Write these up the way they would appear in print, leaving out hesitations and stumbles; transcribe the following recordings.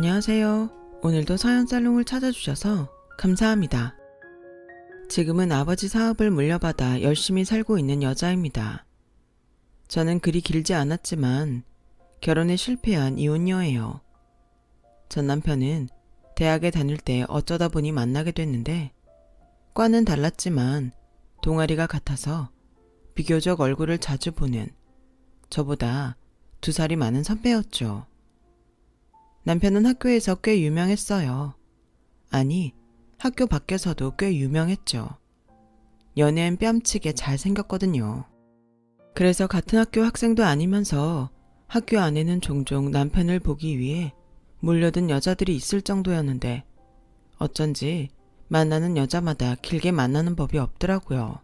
안녕하세요. 오늘도 서연살롱을 찾아주셔서 감사합니다. 지금은 아버지 사업을 물려받아 열심히 살고 있는 여자입니다. 저는 그리 길지 않았지만 결혼에 실패한 이혼녀예요. 전 남편은 대학에 다닐 때 어쩌다 보니 만나게 됐는데 과는 달랐지만 동아리가 같아서 비교적 얼굴을 자주 보는 저보다 2살이 많은 선배였죠. 남편은 학교에서 꽤 유명했어요. 아니, 학교 밖에서도 꽤 유명했죠. 연예인 뺨치게 잘생겼거든요. 그래서 같은 학교 학생도 아니면서 학교 안에는 종종 남편을 보기 위해 몰려든 여자들이 있을 정도였는데 어쩐지 만나는 여자마다 길게 만나는 법이 없더라고요.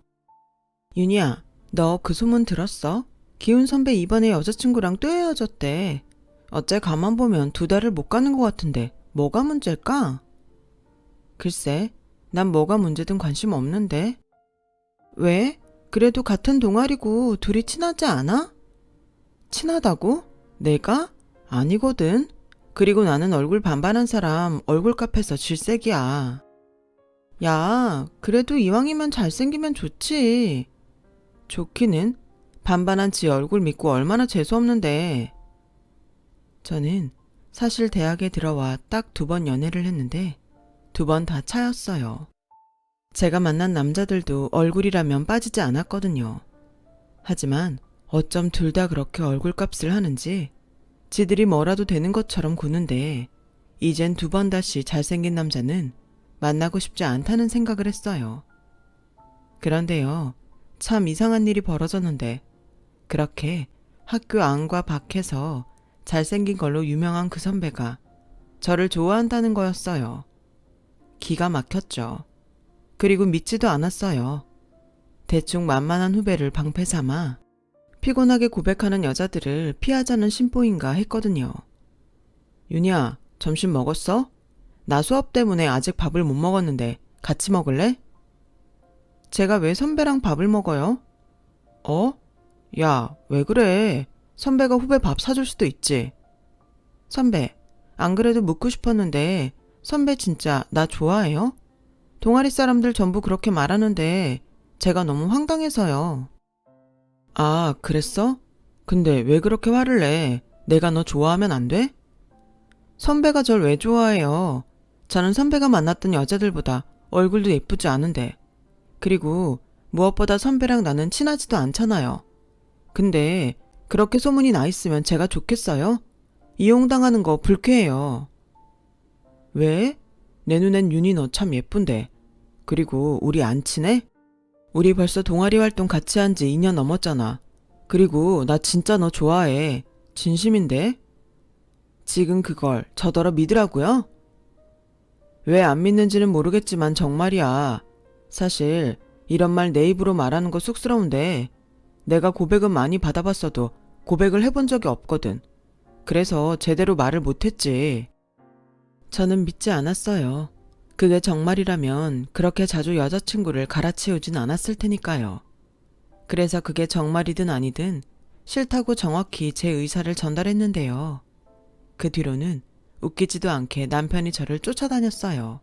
윤희야, 너 그 소문 들었어? 기훈 선배 이번에 여자친구랑 또 헤어졌대. 어째 가만 보면 2달을 못 가는 것 같은데 뭐가 문제일까? 글쎄, 난 뭐가 문제든 관심 없는데. 왜? 그래도 같은 동아리고 둘이 친하지 않아? 친하다고? 내가? 아니거든. 그리고 나는 얼굴 반반한 사람 얼굴 값에서 질색이야. 야, 그래도 이왕이면 잘생기면 좋지. 좋기는 반반한 지 얼굴 믿고 얼마나 재수없는데. 저는 사실 대학에 들어와 딱 2번 연애를 했는데 2번 다 차였어요. 제가 만난 남자들도 얼굴이라면 빠지지 않았거든요. 하지만 어쩜 둘 다 그렇게 얼굴값을 하는지 지들이 뭐라도 되는 것처럼 구는데 이젠 2번 다시 잘생긴 남자는 만나고 싶지 않다는 생각을 했어요. 그런데요, 참 이상한 일이 벌어졌는데 그렇게 학교 안과 밖에서 잘생긴 걸로 유명한 그 선배가 저를 좋아한다는 거였어요. 기가 막혔죠. 그리고 믿지도 않았어요. 대충 만만한 후배를 방패 삼아 피곤하게 고백하는 여자들을 피하자는 심보인가 했거든요. 윤희야, 점심 먹었어? 나 수업 때문에 아직 밥을 못 먹었는데 같이 먹을래? 제가 왜 선배랑 밥을 먹어요? 어? 야, 왜 그래? 선배가 후배 밥 사줄 수도 있지. 선배, 안 그래도 묻고 싶었는데 선배 진짜 나 좋아해요? 동아리 사람들 전부 그렇게 말하는데 제가 너무 황당해서요. 아, 그랬어? 근데 왜 그렇게 화를 내? 내가 너 좋아하면 안 돼? 선배가 절 왜 좋아해요? 저는 선배가 만났던 여자들보다 얼굴도 예쁘지 않은데. 그리고 무엇보다 선배랑 나는 친하지도 않잖아요. 근데 그렇게 소문이 나 있으면 제가 좋겠어요? 이용당하는 거 불쾌해요. 왜? 내 눈엔 윤희 너 참 예쁜데. 그리고 우리 안 친해? 우리 벌써 동아리 활동 같이 한 지 2년 넘었잖아. 그리고 나 진짜 너 좋아해. 진심인데? 지금 그걸 저더러 믿으라고요? 왜 안 믿는지는 모르겠지만 정말이야. 사실 이런 말 내 입으로 말하는 거 쑥스러운데 내가 고백은 많이 받아봤어도 고백을 해본 적이 없거든. 그래서 제대로 말을 못했지. 저는 믿지 않았어요. 그게 정말이라면 그렇게 자주 여자친구를 갈아치우진 않았을 테니까요. 그래서 그게 정말이든 아니든 싫다고 정확히 제 의사를 전달했는데요. 그 뒤로는 웃기지도 않게 남편이 저를 쫓아다녔어요.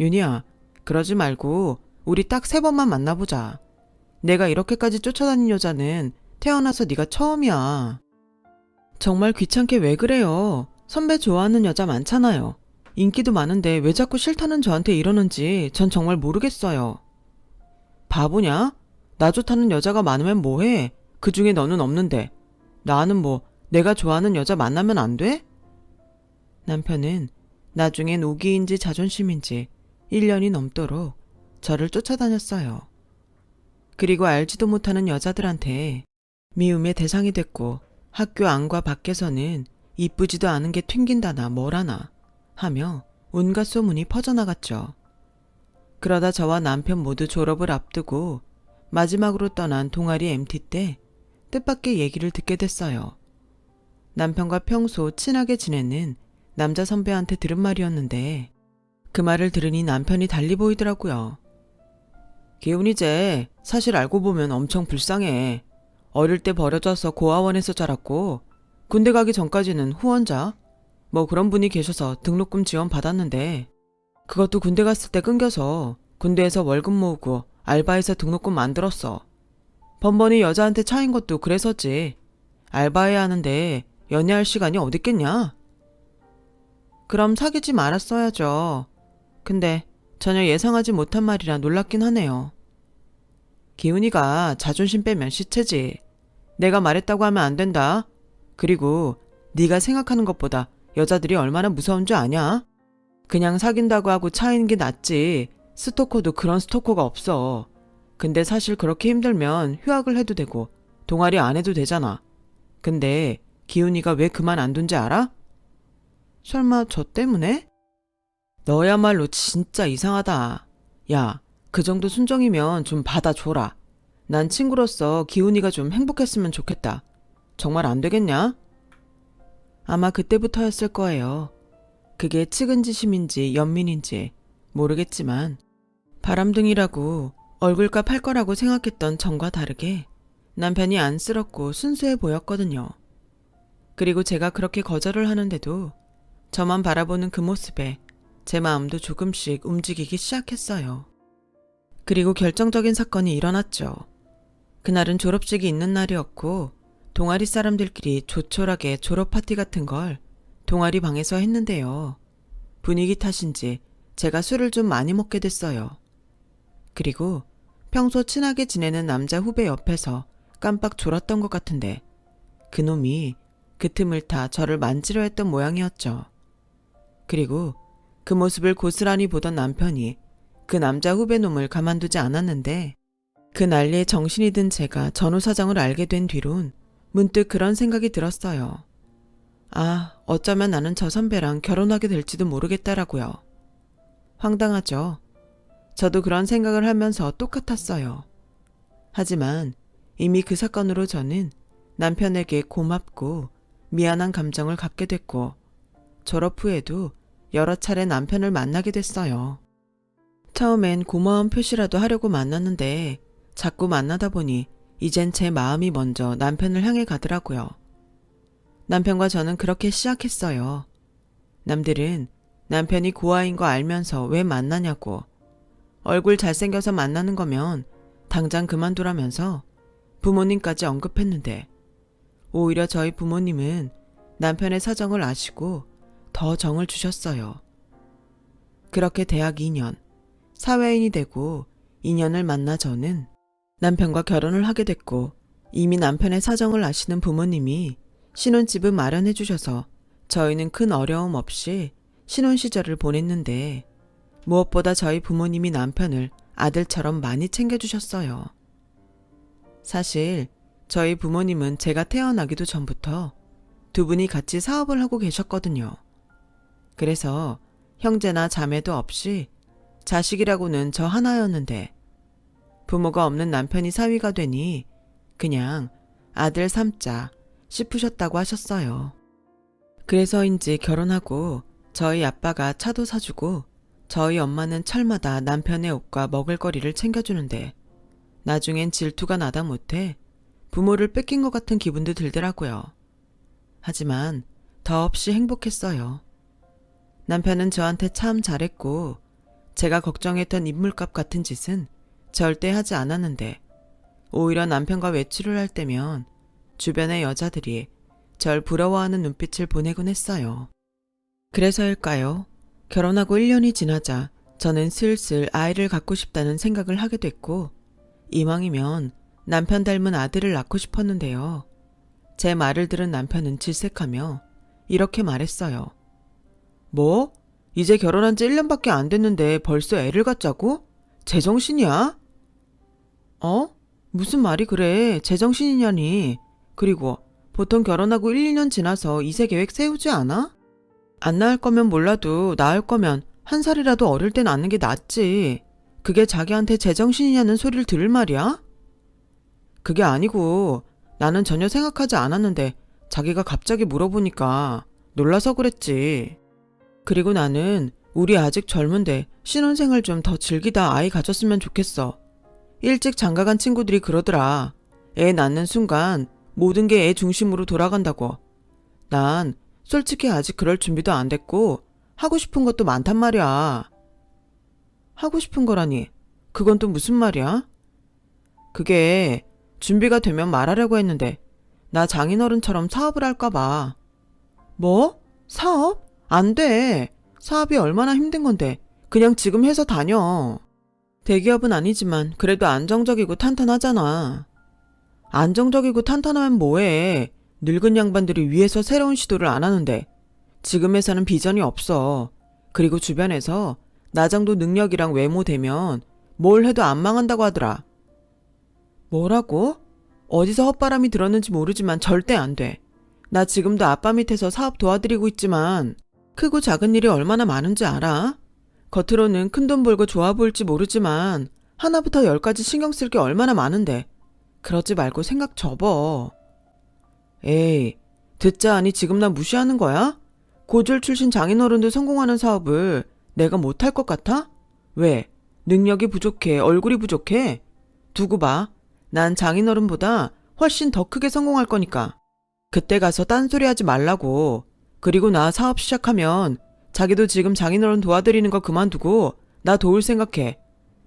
윤희야, 그러지 말고 우리 딱 3번만 만나보자. 내가 이렇게까지 쫓아다닌 여자는 태어나서 네가 처음이야. 정말 귀찮게 왜 그래요? 선배 좋아하는 여자 많잖아요. 인기도 많은데 왜 자꾸 싫다는 저한테 이러는지 전 정말 모르겠어요. 바보냐? 나 좋다는 여자가 많으면 뭐해? 그 중에 너는 없는데. 나는 뭐 내가 좋아하는 여자 만나면 안 돼? 남편은 나중엔 오기인지 자존심인지 1년이 넘도록 저를 쫓아다녔어요. 그리고 알지도 못하는 여자들한테 미움의 대상이 됐고 학교 안과 밖에서는 이쁘지도 않은 게 튕긴다나 뭐라나 하며 온갖 소문이 퍼져나갔죠. 그러다 저와 남편 모두 졸업을 앞두고 마지막으로 떠난 동아리 MT 때 뜻밖의 얘기를 듣게 됐어요. 남편과 평소 친하게 지내는 남자 선배한테 들은 말이었는데 그 말을 들으니 남편이 달리 보이더라고요. 기훈이제 사실 알고 보면 엄청 불쌍해. 어릴 때 버려져서 고아원에서 자랐고 군대 가기 전까지는 후원자. 뭐 그런 분이 계셔서 등록금 지원 받았는데 그것도 군대 갔을 때 끊겨서 군대에서 월급 모으고 알바해서 등록금 만들었어. 번번이 여자한테 차인 것도 그래서지. 알바해야 하는데 연애할 시간이 어딨겠냐? 그럼 사귀지 말았어야죠. 근데 전혀 예상하지 못한 말이라 놀랍긴 하네요. 기훈이가 자존심 빼면 시체지. 내가 말했다고 하면 안 된다. 그리고 네가 생각하는 것보다 여자들이 얼마나 무서운 줄 아냐? 그냥 사귄다고 하고 차이는 게 낫지. 스토커도 그런 스토커가 없어. 근데 사실 그렇게 힘들면 휴학을 해도 되고 동아리 안 해도 되잖아. 근데 기훈이가 왜 그만 안 둔지 알아? 설마 저 때문에? 너야말로 진짜 이상하다. 야, 그 정도 순정이면 좀 받아줘라. 난 친구로서 기훈이가 좀 행복했으면 좋겠다. 정말 안 되겠냐? 아마 그때부터였을 거예요. 그게 측은지심인지 연민인지 모르겠지만 바람둥이라고 얼굴값 할 거라고 생각했던 전과 다르게 남편이 안쓰럽고 순수해 보였거든요. 그리고 제가 그렇게 거절을 하는데도 저만 바라보는 그 모습에 제 마음도 조금씩 움직이기 시작했어요. 그리고 결정적인 사건이 일어났죠. 그날은 졸업식이 있는 날이었고 동아리 사람들끼리 조촐하게 졸업 파티 같은 걸 동아리 방에서 했는데요. 분위기 탓인지 제가 술을 좀 많이 먹게 됐어요. 그리고 평소 친하게 지내는 남자 후배 옆에서 깜빡 졸았던 것 같은데 그놈이 그 틈을 타 저를 만지려 했던 모양이었죠. 그리고 그 모습을 고스란히 보던 남편이 그 남자 후배 놈을 가만두지 않았는데 그 난리에 정신이 든 제가 전후 사정을 알게 된 뒤론 문득 그런 생각이 들었어요. 아, 어쩌면 나는 저 선배랑 결혼하게 될지도 모르겠다라고요. 황당하죠. 저도 그런 생각을 하면서 똑같았어요. 하지만 이미 그 사건으로 저는 남편에게 고맙고 미안한 감정을 갖게 됐고 졸업 후에도 여러 차례 남편을 만나게 됐어요. 처음엔 고마운 표시라도 하려고 만났는데 자꾸 만나다 보니 이젠 제 마음이 먼저 남편을 향해 가더라고요. 남편과 저는 그렇게 시작했어요. 남들은 남편이 고아인 거 알면서 왜 만나냐고, 얼굴 잘생겨서 만나는 거면 당장 그만두라면서 부모님까지 언급했는데 오히려 저희 부모님은 남편의 사정을 아시고 더 정을 주셨어요. 그렇게 대학 2년, 사회인이 되고 2년을 만나 저는 남편과 결혼을 하게 됐고 이미 남편의 사정을 아시는 부모님이 신혼집을 마련해 주셔서 저희는 큰 어려움 없이 신혼 시절을 보냈는데 무엇보다 저희 부모님이 남편을 아들처럼 많이 챙겨주셨어요. 사실 저희 부모님은 제가 태어나기도 전부터 두 분이 같이 사업을 하고 계셨거든요. 그래서 형제나 자매도 없이 자식이라고는 저 하나였는데 부모가 없는 남편이 사위가 되니 그냥 아들 삼자 싶으셨다고 하셨어요. 그래서인지 결혼하고 저희 아빠가 차도 사주고 저희 엄마는 철마다 남편의 옷과 먹을거리를 챙겨주는데 나중엔 질투가 나다 못해 부모를 뺏긴 것 같은 기분도 들더라고요. 하지만 더없이 행복했어요. 남편은 저한테 참 잘했고 제가 걱정했던 인물값 같은 짓은 절대 하지 않았는데 오히려 남편과 외출을 할 때면 주변의 여자들이 절 부러워하는 눈빛을 보내곤 했어요. 그래서일까요? 결혼하고 1년이 지나자 저는 슬슬 아이를 갖고 싶다는 생각을 하게 됐고 이왕이면 남편 닮은 아들을 낳고 싶었는데요. 제 말을 들은 남편은 질색하며 이렇게 말했어요. 뭐? 이제 결혼한 지 1년밖에 안 됐는데 벌써 애를 갖자고? 제정신이야? 무슨 말이 그래? 제정신이냐니. 그리고 보통 결혼하고 1, 2년 지나서 이세 계획 세우지 않아? 안 낳을 거면 몰라도 낳을 거면 한 살이라도 어릴 때 낳는 게 낫지. 그게 자기한테 제정신이냐는 소리를 들을 말이야? 그게 아니고 나는 전혀 생각하지 않았는데 자기가 갑자기 물어보니까 놀라서 그랬지. 그리고 나는 우리 아직 젊은데 신혼생활 좀 더 즐기다 아이 가졌으면 좋겠어. 일찍 장가간 친구들이 그러더라. 애 낳는 순간 모든 게 애 중심으로 돌아간다고. 난 솔직히 아직 그럴 준비도 안 됐고 하고 싶은 것도 많단 말이야. 하고 싶은 거라니? 그건 또 무슨 말이야? 그게 준비가 되면 말하려고 했는데 나 장인어른처럼 사업을 할까 봐. 뭐? 사업? 안 돼. 사업이 얼마나 힘든 건데 그냥 지금 해서 다녀. 대기업은 아니지만 그래도 안정적이고 탄탄하잖아. 안정적이고 탄탄하면 뭐해. 늙은 양반들이 위에서 새로운 시도를 안 하는데 지금 회사는 비전이 없어. 그리고 주변에서 나 정도 능력이랑 외모 되면 뭘 해도 안 망한다고 하더라. 뭐라고? 어디서 헛바람이 들었는지 모르지만 절대 안 돼. 나 지금도 아빠 밑에서 사업 도와드리고 있지만 크고 작은 일이 얼마나 많은지 알아? 겉으로는 큰돈 벌고 좋아 보일지 모르지만 하나부터 열까지 신경 쓸 게 얼마나 많은데 그러지 말고 생각 접어. 에이, 듣자 하니 지금 나 무시하는 거야? 고졸 출신 장인어른도 성공하는 사업을 내가 못할 것 같아? 왜? 능력이 부족해? 얼굴이 부족해? 두고 봐. 난 장인어른보다 훨씬 더 크게 성공할 거니까. 그때 가서 딴소리 하지 말라고. 그리고 나 사업 시작하면 자기도 지금 장인어른 도와드리는 거 그만두고 나 도울 생각해.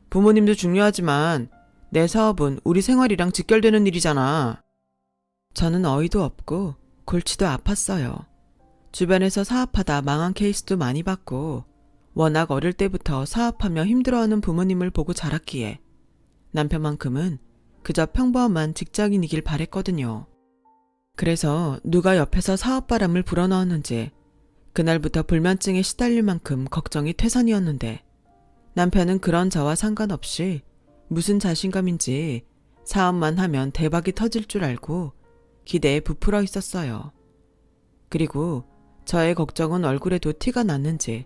부모님도 중요하지만 내 사업은 우리 생활이랑 직결되는 일이잖아. 저는 어이도 없고 골치도 아팠어요. 주변에서 사업하다 망한 케이스도 많이 봤고 워낙 어릴 때부터 사업하며 힘들어하는 부모님을 보고 자랐기에 남편만큼은 그저 평범한 직장인이길 바랬거든요. 그래서 누가 옆에서 사업바람을 불어넣었는지 그날부터 불면증에 시달릴 만큼 걱정이 퇴선이었는데 남편은 그런 저와 상관없이 무슨 자신감인지 사업만 하면 대박이 터질 줄 알고 기대에 부풀어 있었어요. 그리고 저의 걱정은 얼굴에도 티가 났는지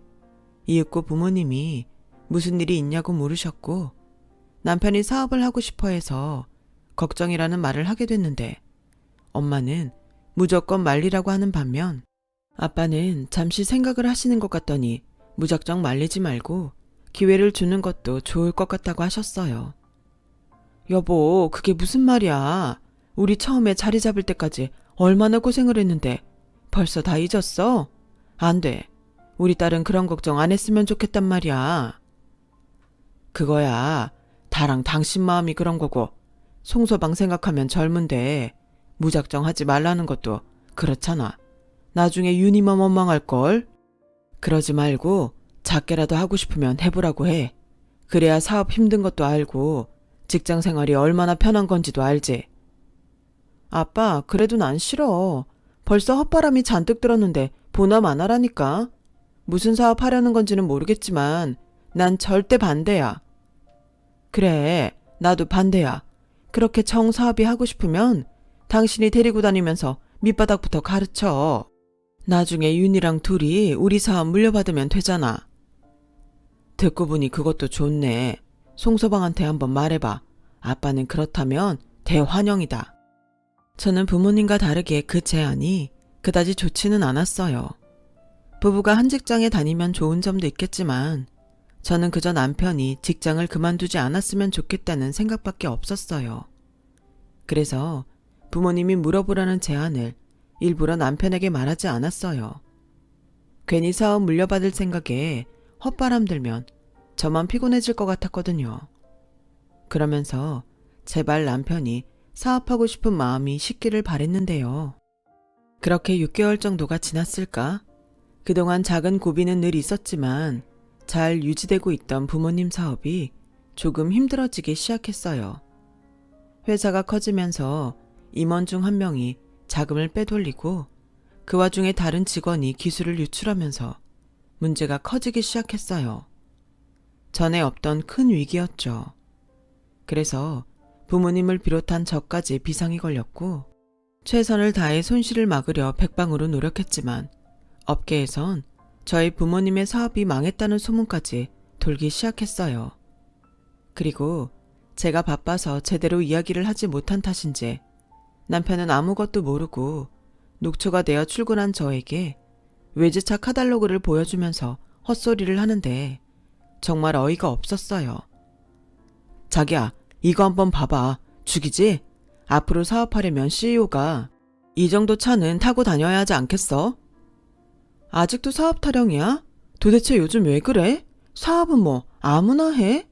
이윽고 부모님이 무슨 일이 있냐고 물으셨고 남편이 사업을 하고 싶어 해서 걱정이라는 말을 하게 됐는데 엄마는 무조건 말리라고 하는 반면 아빠는 잠시 생각을 하시는 것 같더니 무작정 말리지 말고 기회를 주는 것도 좋을 것 같다고 하셨어요. 여보, 그게 무슨 말이야. 우리 처음에 자리 잡을 때까지 얼마나 고생을 했는데 벌써 다 잊었어? 안 돼. 우리 딸은 그런 걱정 안 했으면 좋겠단 말이야. 그거야. 다랑 당신 마음이 그런 거고 송서방 생각하면 젊은데 무작정 하지 말라는 것도 그렇잖아. 나중에 유니만 원망할걸. 그러지 말고 작게라도 하고 싶으면 해보라고 해. 그래야 사업 힘든 것도 알고 직장 생활이 얼마나 편한 건지도 알지. 아빠, 그래도 난 싫어. 벌써 헛바람이 잔뜩 들었는데 보나 마나라니까. 무슨 사업 하려는 건지는 모르겠지만 난 절대 반대야. 그래, 나도 반대야. 그렇게 정사업이 하고 싶으면 당신이 데리고 다니면서 밑바닥부터 가르쳐. 나중에 윤이랑 둘이 우리 사업 물려받으면 되잖아. 듣고 보니 그것도 좋네. 송서방한테 한번 말해봐. 아빠는 그렇다면 대환영이다. 저는 부모님과 다르게 그 제안이 그다지 좋지는 않았어요. 부부가 한 직장에 다니면 좋은 점도 있겠지만 저는 그저 남편이 직장을 그만두지 않았으면 좋겠다는 생각밖에 없었어요. 그래서 부모님이 물어보라는 제안을 일부러 남편에게 말하지 않았어요. 괜히 사업 물려받을 생각에 헛바람 들면 저만 피곤해질 것 같았거든요. 그러면서 제발 남편이 사업하고 싶은 마음이 식기를 바랬는데요. 그렇게 6개월 정도가 지났을까? 그동안 작은 고비는 늘 있었지만 잘 유지되고 있던 부모님 사업이 조금 힘들어지기 시작했어요. 회사가 커지면서 임원 중 한 명이 자금을 빼돌리고 그 와중에 다른 직원이 기술을 유출하면서 문제가 커지기 시작했어요. 전에 없던 큰 위기였죠. 그래서 부모님을 비롯한 저까지 비상이 걸렸고 최선을 다해 손실을 막으려 백방으로 노력했지만 업계에선 저희 부모님의 사업이 망했다는 소문까지 돌기 시작했어요. 그리고 제가 바빠서 제대로 이야기를 하지 못한 탓인지 남편은 아무것도 모르고 녹초가 되어 출근한 저에게 외제차 카탈로그를 보여주면서 헛소리를 하는데 정말 어이가 없었어요. 자기야, 이거 한번 봐봐. 죽이지? 앞으로 사업하려면 CEO가 이 정도 차는 타고 다녀야 하지 않겠어? 아직도 사업 타령이야? 도대체 요즘 왜 그래? 사업은 뭐 아무나 해?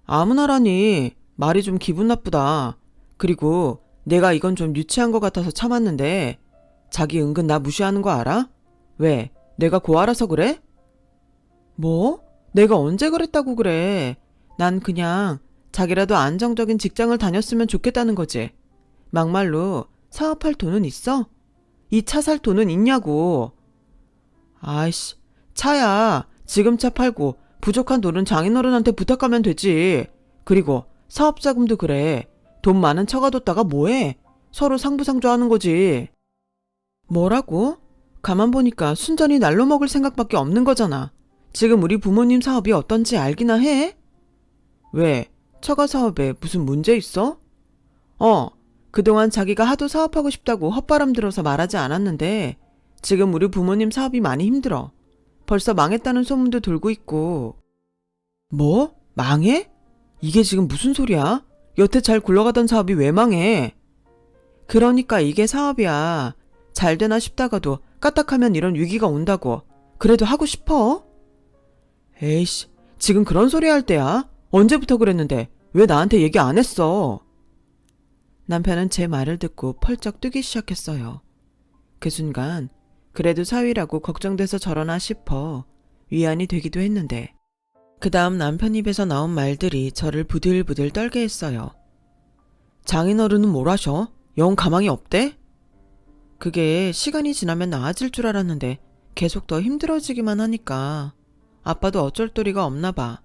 아무나라니 말이 좀 기분 나쁘다. 그리고 내가 이건 좀 유치한 것 같아서 참았는데 자기 은근 나 무시하는 거 알아? 왜? 내가 고아라서 그래? 뭐? 내가 언제 그랬다고 그래? 난 그냥 자기라도 안정적인 직장을 다녔으면 좋겠다는 거지. 막말로 사업할 돈은 있어? 이 차 살 돈은 있냐고. 아이씨, 차야 지금 차 팔고 부족한 돈은 장인어른한테 부탁하면 되지. 그리고 사업자금도 그래. 돈 많은 처가 뒀다가 뭐해? 서로 상부상조하는 거지. 뭐라고? 가만 보니까 순전히 날로 먹을 생각밖에 없는 거잖아. 지금 우리 부모님 사업이 어떤지 알기나 해? 왜? 처가 사업에 무슨 문제 있어? 그동안 자기가 하도 사업하고 싶다고 헛바람 들어서 말하지 않았는데 지금 우리 부모님 사업이 많이 힘들어. 벌써 망했다는 소문도 돌고 있고. 뭐? 망해? 이게 지금 무슨 소리야? 여태 잘 굴러가던 사업이 왜 망해? 그러니까 이게 사업이야. 잘 되나 싶다가도 까딱하면 이런 위기가 온다고. 그래도 하고 싶어? 에이씨, 지금 그런 소리 할 때야? 언제부터 그랬는데 왜 나한테 얘기 안 했어? 남편은 제 말을 듣고 펄쩍 뛰기 시작했어요. 그 순간 그래도 사위라고 걱정돼서 저러나 싶어 위안이 되기도 했는데 그 다음 남편 입에서 나온 말들이 저를 부들부들 떨게 했어요. 장인어른은 뭘 하셔? 영 가망이 없대? 그게 시간이 지나면 나아질 줄 알았는데 계속 더 힘들어지기만 하니까 아빠도 어쩔 도리가 없나 봐.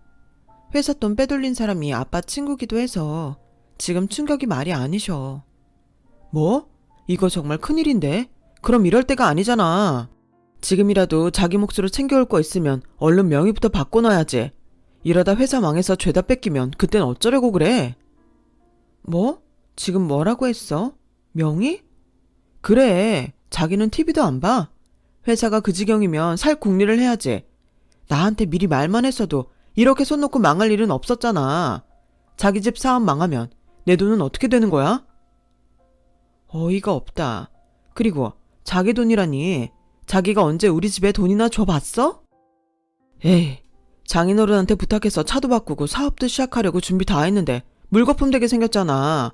회사 돈 빼돌린 사람이 아빠 친구기도 해서 지금 충격이 말이 아니셔. 뭐? 이거 정말 큰일인데? 그럼 이럴 때가 아니잖아. 지금이라도 자기 몫으로 챙겨올 거 있으면 얼른 명의부터 바꿔놔야지. 이러다 회사 망해서 죄다 뺏기면 그땐 어쩌려고 그래? 뭐? 지금 뭐라고 했어? 명의? 그래. 자기는 TV도 안 봐. 회사가 그 지경이면 살 궁리를 해야지. 나한테 미리 말만 했어도 이렇게 손 놓고 망할 일은 없었잖아. 자기 집 사업 망하면 내 돈은 어떻게 되는 거야? 어이가 없다. 그리고 자기 돈이라니 자기가 언제 우리 집에 돈이나 줘봤어? 에이, 장인어른한테 부탁해서 차도 바꾸고 사업도 시작하려고 준비 다 했는데 물거품 되게 생겼잖아.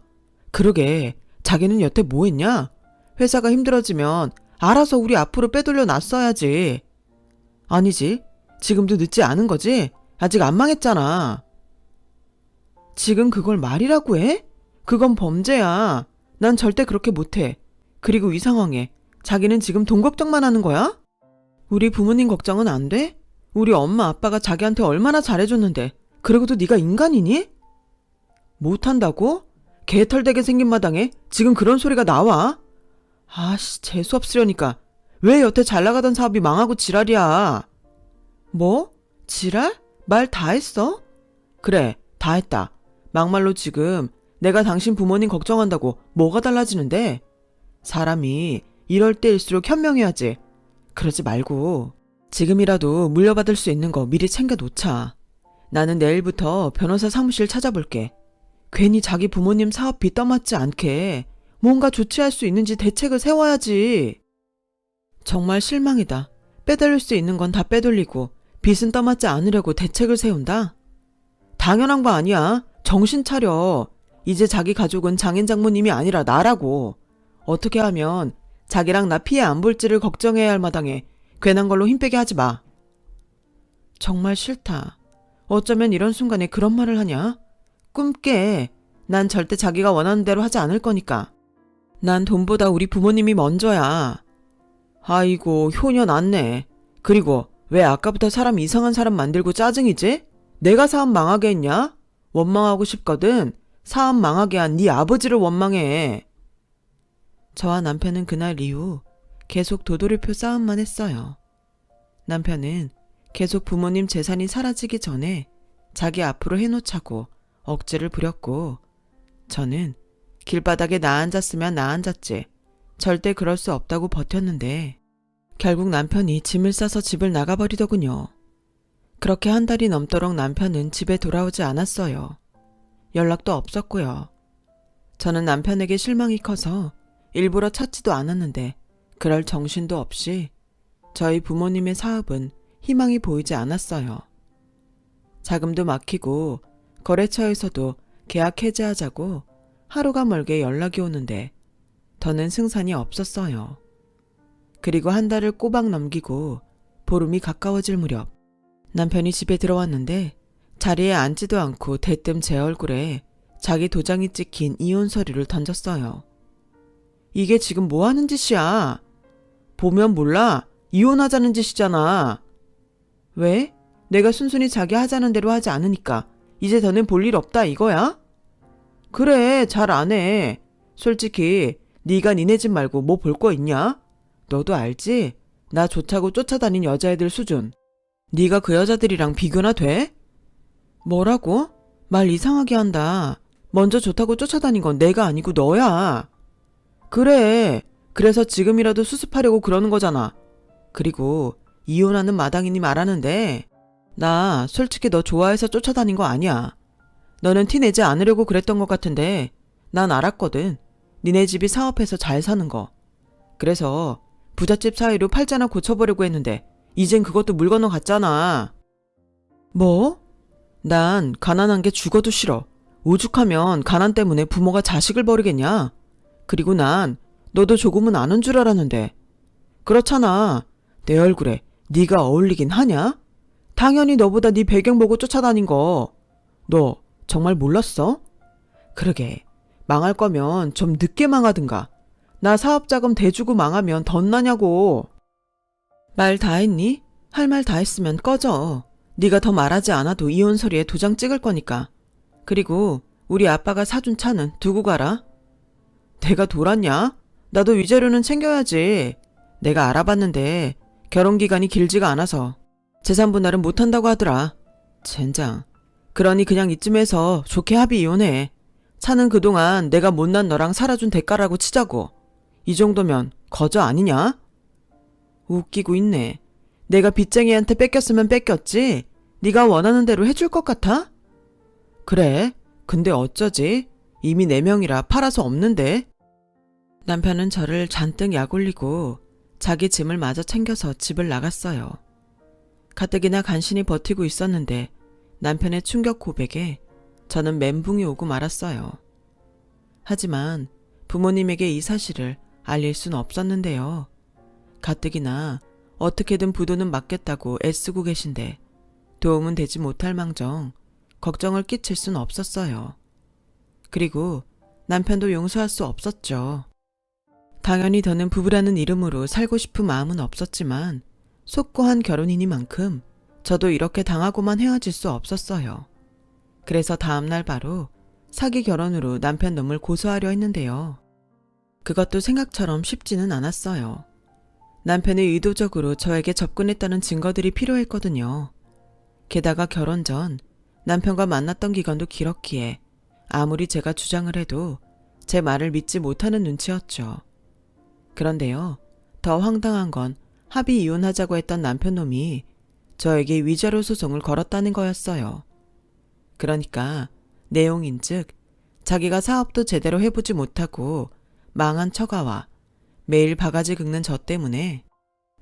그러게 자기는 여태 뭐 했냐? 회사가 힘들어지면 알아서 우리 앞으로 빼돌려 놨어야지. 아니지, 지금도 늦지 않은 거지? 아직 안 망했잖아. 지금 그걸 말이라고 해? 그건 범죄야. 난 절대 그렇게 못해. 그리고 이 상황에 자기는 지금 돈 걱정만 하는 거야? 우리 부모님 걱정은 안 돼? 우리 엄마 아빠가 자기한테 얼마나 잘해줬는데 그러고도 네가 인간이니? 못한다고? 개털되게 생긴 마당에 지금 그런 소리가 나와? 아씨, 재수없으려니까. 왜 여태 잘나가던 사업이 망하고 지랄이야? 뭐? 지랄? 말 다 했어? 그래, 다 했다. 막말로 지금 내가 당신 부모님 걱정한다고 뭐가 달라지는데? 사람이 이럴 때일수록 현명해야지. 그러지 말고 지금이라도 물려받을 수 있는 거 미리 챙겨 놓자. 나는 내일부터 변호사 사무실 찾아볼게. 괜히 자기 부모님 사업비 떠맡지 않게 뭔가 조치할 수 있는지 대책을 세워야지. 정말 실망이다. 빼돌릴 수 있는 건 다 빼돌리고 빚은 떠맡지 않으려고 대책을 세운다? 당연한 거 아니야. 정신 차려. 이제 자기 가족은 장인 장모님이 아니라 나라고. 어떻게 하면 자기랑 나 피해 안 볼지를 걱정해야 할 마당에 괜한 걸로 힘 빼게 하지 마. 정말 싫다. 어쩌면 이런 순간에 그런 말을 하냐? 꿈 깨. 난 절대 자기가 원하는 대로 하지 않을 거니까. 난 돈보다 우리 부모님이 먼저야. 아이고, 효녀 낫네. 그리고 왜 아까부터 사람 이상한 사람 만들고 짜증이지? 내가 사업 망하게 했냐? 원망하고 싶거든. 사업 망하게 한 네 아버지를 원망해. 저와 남편은 그날 이후 계속 도돌이표 싸움만 했어요. 남편은 계속 부모님 재산이 사라지기 전에 자기 앞으로 해놓자고 억지를 부렸고, 저는 길바닥에 나 앉았으면 나 앉았지 절대 그럴 수 없다고 버텼는데 결국 남편이 짐을 싸서 집을 나가버리더군요. 그렇게 한 달이 넘도록 남편은 집에 돌아오지 않았어요. 연락도 없었고요. 저는 남편에게 실망이 커서 일부러 찾지도 않았는데 그럴 정신도 없이 저희 부모님의 사업은 희망이 보이지 않았어요. 자금도 막히고 거래처에서도 계약 해지하자고 하루가 멀게 연락이 오는데 더는 승산이 없었어요. 그리고 한 달을 꼬박 넘기고 보름이 가까워질 무렵 남편이 집에 들어왔는데 자리에 앉지도 않고 대뜸 제 얼굴에 자기 도장이 찍힌 이혼 서류를 던졌어요. 이게 지금 뭐 하는 짓이야? 보면 몰라? 이혼하자는 짓이잖아. 왜? 내가 순순히 자기 하자는 대로 하지 않으니까 이제 더는 볼 일 없다 이거야? 그래, 잘 안 해. 솔직히 네가 니네 집 말고 뭐 볼 거 있냐? 너도 알지? 나 좋다고 쫓아다닌 여자애들 수준. 네가 그 여자들이랑 비교나 돼? 뭐라고? 말 이상하게 한다. 먼저 좋다고 쫓아다닌 건 내가 아니고 너야. 그래. 그래서 지금이라도 수습하려고 그러는 거잖아. 그리고 이혼하는 마당이니 말하는데 나 솔직히 너 좋아해서 쫓아다닌 거 아니야. 너는 티 내지 않으려고 그랬던 것 같은데 난 알았거든. 니네 집이 사업해서 잘 사는 거. 그래서 부잣집 사이로 팔자나 고쳐보려고 했는데 이젠 그것도 물 건너갔잖아. 뭐? 난 가난한 게 죽어도 싫어. 오죽하면 가난 때문에 부모가 자식을 버리겠냐? 그리고 난 너도 조금은 아는 줄 알았는데. 그렇잖아. 내 얼굴에 네가 어울리긴 하냐? 당연히 너보다 네 배경 보고 쫓아다닌 거. 너 정말 몰랐어? 그러게. 망할 거면 좀 늦게 망하든가. 나 사업자금 대주고 망하면 덧나냐고. 말 다 했니? 할 말 다 했으면 꺼져. 네가 더 말하지 않아도 이혼 서류에 도장 찍을 거니까. 그리고 우리 아빠가 사준 차는 두고 가라. 내가 돌았냐? 나도 위자료는 챙겨야지. 내가 알아봤는데 결혼기간이 길지가 않아서 재산분할은 못한다고 하더라. 젠장. 그러니 그냥 이쯤에서 좋게 합의 이혼해. 차는 그동안 내가 못난 너랑 살아준 대가라고 치자고. 이 정도면 거저 아니냐? 웃기고 있네. 내가 빚쟁이한테 뺏겼으면 뺏겼지. 네가 원하는 대로 해줄 것 같아? 그래. 근데 어쩌지? 이미 4명이라 팔아서 없는데. 남편은 저를 잔뜩 약올리고 자기 짐을 마저 챙겨서 집을 나갔어요. 가뜩이나 간신히 버티고 있었는데 남편의 충격 고백에 저는 멘붕이 오고 말았어요. 하지만 부모님에게 이 사실을 알릴 순 없었는데요. 가뜩이나 어떻게든 부도는 막겠다고 애쓰고 계신데 도움은 되지 못할 망정 걱정을 끼칠 순 없었어요. 그리고 남편도 용서할 수 없었죠. 당연히 더는 부부라는 이름으로 살고 싶은 마음은 없었지만 속고한 결혼이니만큼 저도 이렇게 당하고만 헤어질 수 없었어요. 그래서 다음날 바로 사기 결혼으로 남편 놈을 고소하려 했는데요. 그것도 생각처럼 쉽지는 않았어요. 남편이 의도적으로 저에게 접근했다는 증거들이 필요했거든요. 게다가 결혼 전 남편과 만났던 기간도 길었기에 아무리 제가 주장을 해도 제 말을 믿지 못하는 눈치였죠. 그런데요, 더 황당한 건 합의 이혼하자고 했던 남편 놈이 저에게 위자료 소송을 걸었다는 거였어요. 그러니까 내용인즉 자기가 사업도 제대로 해보지 못하고 망한 처가와 매일 바가지 긁는 저 때문에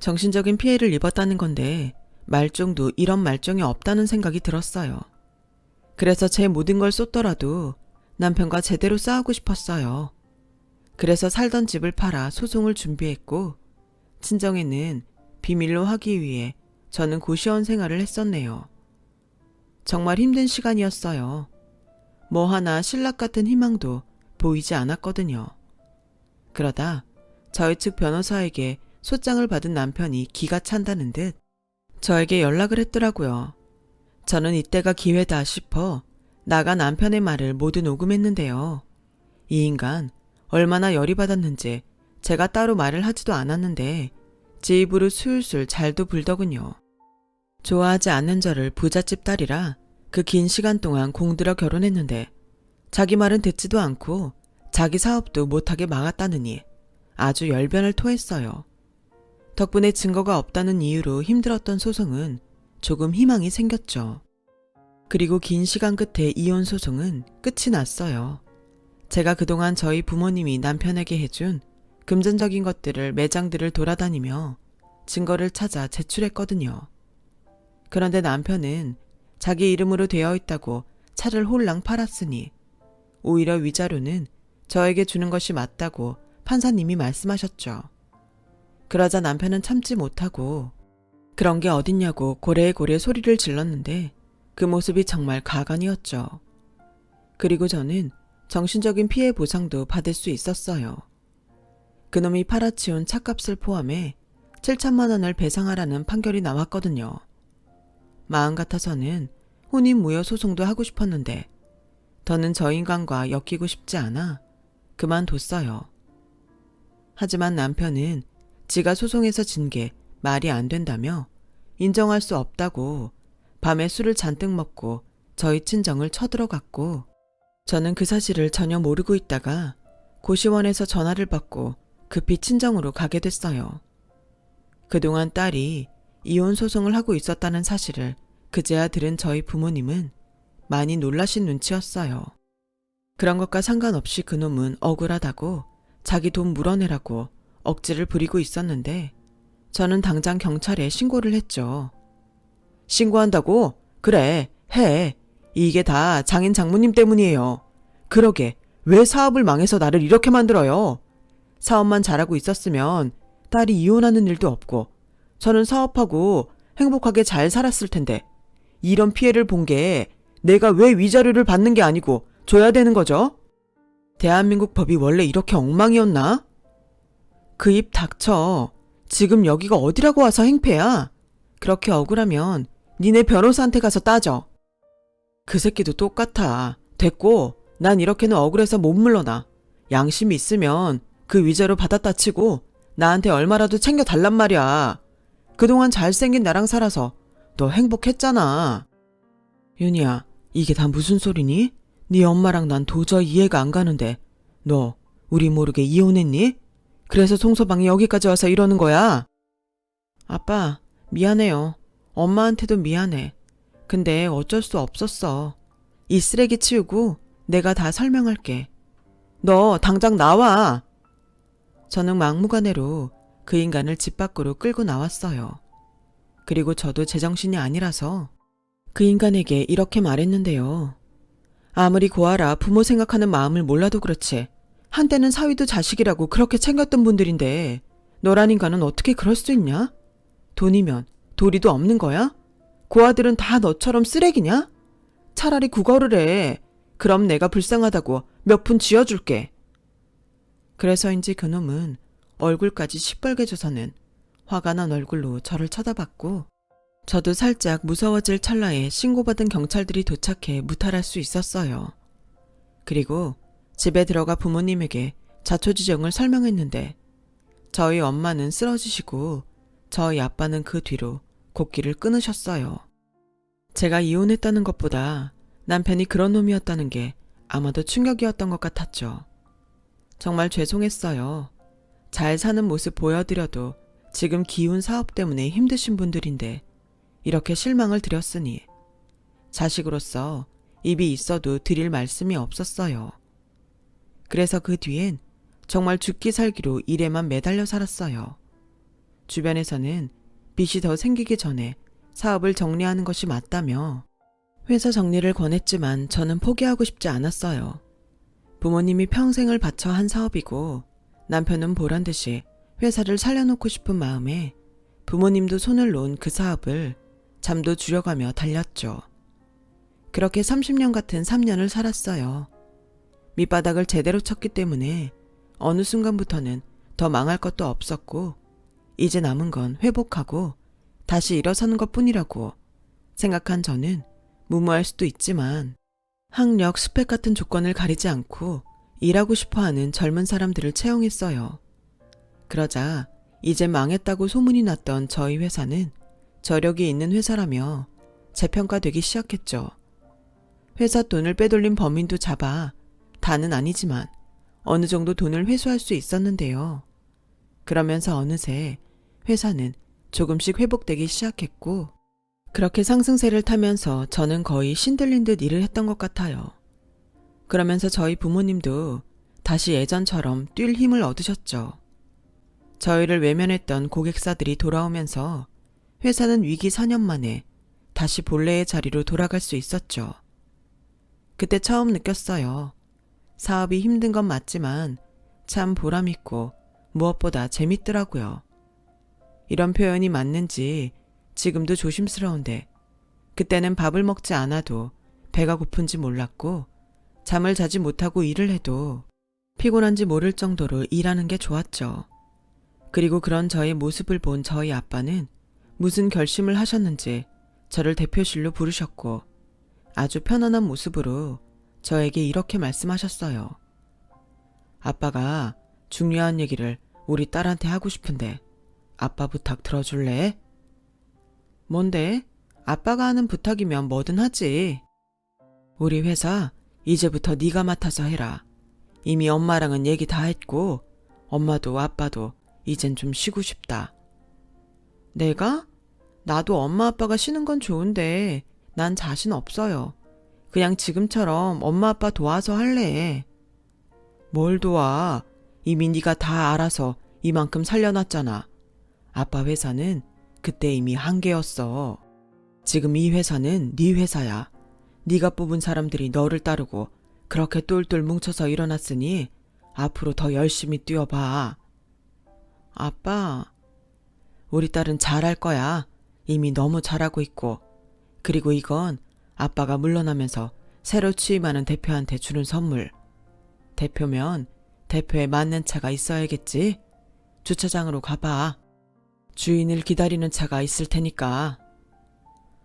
정신적인 피해를 입었다는 건데 말종도 이런 말종이 없다는 생각이 들었어요. 그래서 제 모든 걸 쏟더라도 남편과 제대로 싸우고 싶었어요. 그래서 살던 집을 팔아 소송을 준비했고 친정에는 비밀로 하기 위해 저는 고시원 생활을 했었네요. 정말 힘든 시간이었어요. 뭐 하나 신락 같은 희망도 보이지 않았거든요. 그러다 저희 측 변호사에게 소장을 받은 남편이 기가 찬다는 듯 저에게 연락을 했더라고요. 저는 이때가 기회다 싶어 나가 남편의 말을 모두 녹음했는데요. 이 인간 얼마나 열이 받았는지 제가 따로 말을 하지도 않았는데 제 입으로 술술 잘도 불더군요. 좋아하지 않는 저를 부잣집 딸이라 그 긴 시간 동안 공들여 결혼했는데 자기 말은 듣지도 않고 자기 사업도 못하게 막았다느니 아주 열변을 토했어요. 덕분에 증거가 없다는 이유로 힘들었던 소송은 조금 희망이 생겼죠. 그리고 긴 시간 끝에 이혼 소송은 끝이 났어요. 제가 그동안 저희 부모님이 남편에게 해준 금전적인 것들을 매장들을 돌아다니며 증거를 찾아 제출했거든요. 그런데 남편은 자기 이름으로 되어 있다고 차를 홀랑 팔았으니 오히려 위자료는 저에게 주는 것이 맞다고 판사님이 말씀하셨죠. 그러자 남편은 참지 못하고 그런 게 어딨냐고 고래고래 소리를 질렀는데 그 모습이 정말 가관이었죠. 그리고 저는 정신적인 피해 보상도 받을 수 있었어요. 그놈이 팔아치운 차값을 포함해 7천만 원을 배상하라는 판결이 나왔거든요. 마음 같아서는 혼인무효 소송도 하고 싶었는데 더는 저 인간과 엮이고 싶지 않아 그만뒀어요. 하지만 남편은 지가 소송에서 진 게 말이 안 된다며 인정할 수 없다고 밤에 술을 잔뜩 먹고 저희 친정을 쳐들어갔고 저는 그 사실을 전혀 모르고 있다가 고시원에서 전화를 받고 급히 친정으로 가게 됐어요. 그동안 딸이 이혼 소송을 하고 있었다는 사실을 그제야 들은 저희 부모님은 많이 놀라신 눈치였어요. 그런 것과 상관없이 그놈은 억울하다고 자기 돈 물어내라고 억지를 부리고 있었는데 저는 당장 경찰에 신고를 했죠. 신고한다고? 그래, 해. 이게 다 장인 장모님 때문이에요. 그러게 왜 사업을 망해서 나를 이렇게 만들어요? 사업만 잘하고 있었으면 딸이 이혼하는 일도 없고 저는 사업하고 행복하게 잘 살았을 텐데 이런 피해를 본 게 내가 왜 위자료를 받는 게 아니고 줘야 되는 거죠? 대한민국 법이 원래 이렇게 엉망이었나? 그 입 닥쳐. 지금 여기가 어디라고 와서 행패야? 그렇게 억울하면 니네 변호사한테 가서 따져. 그 새끼도 똑같아. 됐고 난 이렇게는 억울해서 못 물러나. 양심이 있으면 그 위자료 받았다 치고 나한테 얼마라도 챙겨달란 말이야. 그동안 잘생긴 나랑 살아서 너 행복했잖아. 윤희야, 이게 다 무슨 소리니? 네 엄마랑 난 도저히 이해가 안 가는데 너 우리 모르게 이혼했니? 그래서 송서방이 여기까지 와서 이러는 거야? 아빠, 미안해요. 엄마한테도 미안해. 근데 어쩔 수 없었어. 이 쓰레기 치우고 내가 다 설명할게. 너 당장 나와. 저는 막무가내로 그 인간을 집 밖으로 끌고 나왔어요. 그리고 저도 제정신이 아니라서 그 인간에게 이렇게 말했는데요. 아무리 고아라 부모 생각하는 마음을 몰라도 그렇지 한때는 사위도 자식이라고 그렇게 챙겼던 분들인데 너란 인간은 어떻게 그럴 수 있냐? 돈이면 도리도 없는 거야? 고아들은 다 너처럼 쓰레기냐? 차라리 국어를 해. 그럼 내가 불쌍하다고 몇 푼 쥐어줄게. 그래서인지 그놈은 얼굴까지 시뻘개져서는 화가 난 얼굴로 저를 쳐다봤고 저도 살짝 무서워질 찰나에 신고받은 경찰들이 도착해 무탈할 수 있었어요. 그리고 집에 들어가 부모님에게 자초지정을 설명했는데 저희 엄마는 쓰러지시고 저희 아빠는 그 뒤로 곡기를 끊으셨어요. 제가 이혼했다는 것보다 남편이 그런 놈이었다는 게 아마도 충격이었던 것 같았죠. 정말 죄송했어요. 잘 사는 모습 보여드려도 지금 기운 사업 때문에 힘드신 분들인데 이렇게 실망을 드렸으니 자식으로서 입이 있어도 드릴 말씀이 없었어요. 그래서 그 뒤엔 정말 죽기 살기로 일에만 매달려 살았어요. 주변에서는 빚이 더 생기기 전에 사업을 정리하는 것이 맞다며 회사 정리를 권했지만 저는 포기하고 싶지 않았어요. 부모님이 평생을 바쳐 한 사업이고 남편은 보란듯이 회사를 살려놓고 싶은 마음에 부모님도 손을 놓은 그 사업을 잠도 줄여가며 달렸죠. 그렇게 30년 같은 3년을 살았어요. 밑바닥을 제대로 쳤기 때문에 어느 순간부터는 더 망할 것도 없었고 이제 남은 건 회복하고 다시 일어서는 것뿐이라고 생각한 저는 무모할 수도 있지만 학력, 스펙 같은 조건을 가리지 않고 일하고 싶어하는 젊은 사람들을 채용했어요. 그러자 이제 망했다고 소문이 났던 저희 회사는 저력이 있는 회사라며 재평가되기 시작했죠. 회사 돈을 빼돌린 범인도 잡아 다는 아니지만 어느 정도 돈을 회수할 수 있었는데요. 그러면서 어느새 회사는 조금씩 회복되기 시작했고 그렇게 상승세를 타면서 저는 거의 신들린 듯 일을 했던 것 같아요. 그러면서 저희 부모님도 다시 예전처럼 뛸 힘을 얻으셨죠. 저희를 외면했던 고객사들이 돌아오면서 회사는 위기 4년 만에 다시 본래의 자리로 돌아갈 수 있었죠. 그때 처음 느꼈어요. 사업이 힘든 건 맞지만 참 보람있고 무엇보다 재밌더라고요. 이런 표현이 맞는지 지금도 조심스러운데 그때는 밥을 먹지 않아도 배가 고픈지 몰랐고 잠을 자지 못하고 일을 해도 피곤한지 모를 정도로 일하는 게 좋았죠. 그리고 그런 저의 모습을 본 저희 아빠는 무슨 결심을 하셨는지 저를 대표실로 부르셨고 아주 편안한 모습으로 저에게 이렇게 말씀하셨어요. 아빠가 중요한 얘기를 우리 딸한테 하고 싶은데 아빠 부탁 들어줄래? 뭔데? 아빠가 하는 부탁이면 뭐든 하지. 우리 회사 이제부터 네가 맡아서 해라. 이미 엄마랑은 얘기 다 했고 엄마도 아빠도 이젠 좀 쉬고 싶다. 내가? 나도 엄마 아빠가 쉬는 건 좋은데 난 자신 없어요. 그냥 지금처럼 엄마 아빠 도와서 할래. 뭘 도와? 이미 네가 다 알아서 이만큼 살려놨잖아. 아빠 회사는 그때 이미 한계였어. 지금 이 회사는 네 회사야. 네가 뽑은 사람들이 너를 따르고 그렇게 똘똘 뭉쳐서 일어났으니 앞으로 더 열심히 뛰어봐. 아빠, 우리 딸은 잘할 거야. 이미 너무 잘하고 있고. 그리고 이건 아빠가 물러나면서 새로 취임하는 대표한테 주는 선물. 대표면 대표에 맞는 차가 있어야겠지? 주차장으로 가봐. 주인을 기다리는 차가 있을 테니까.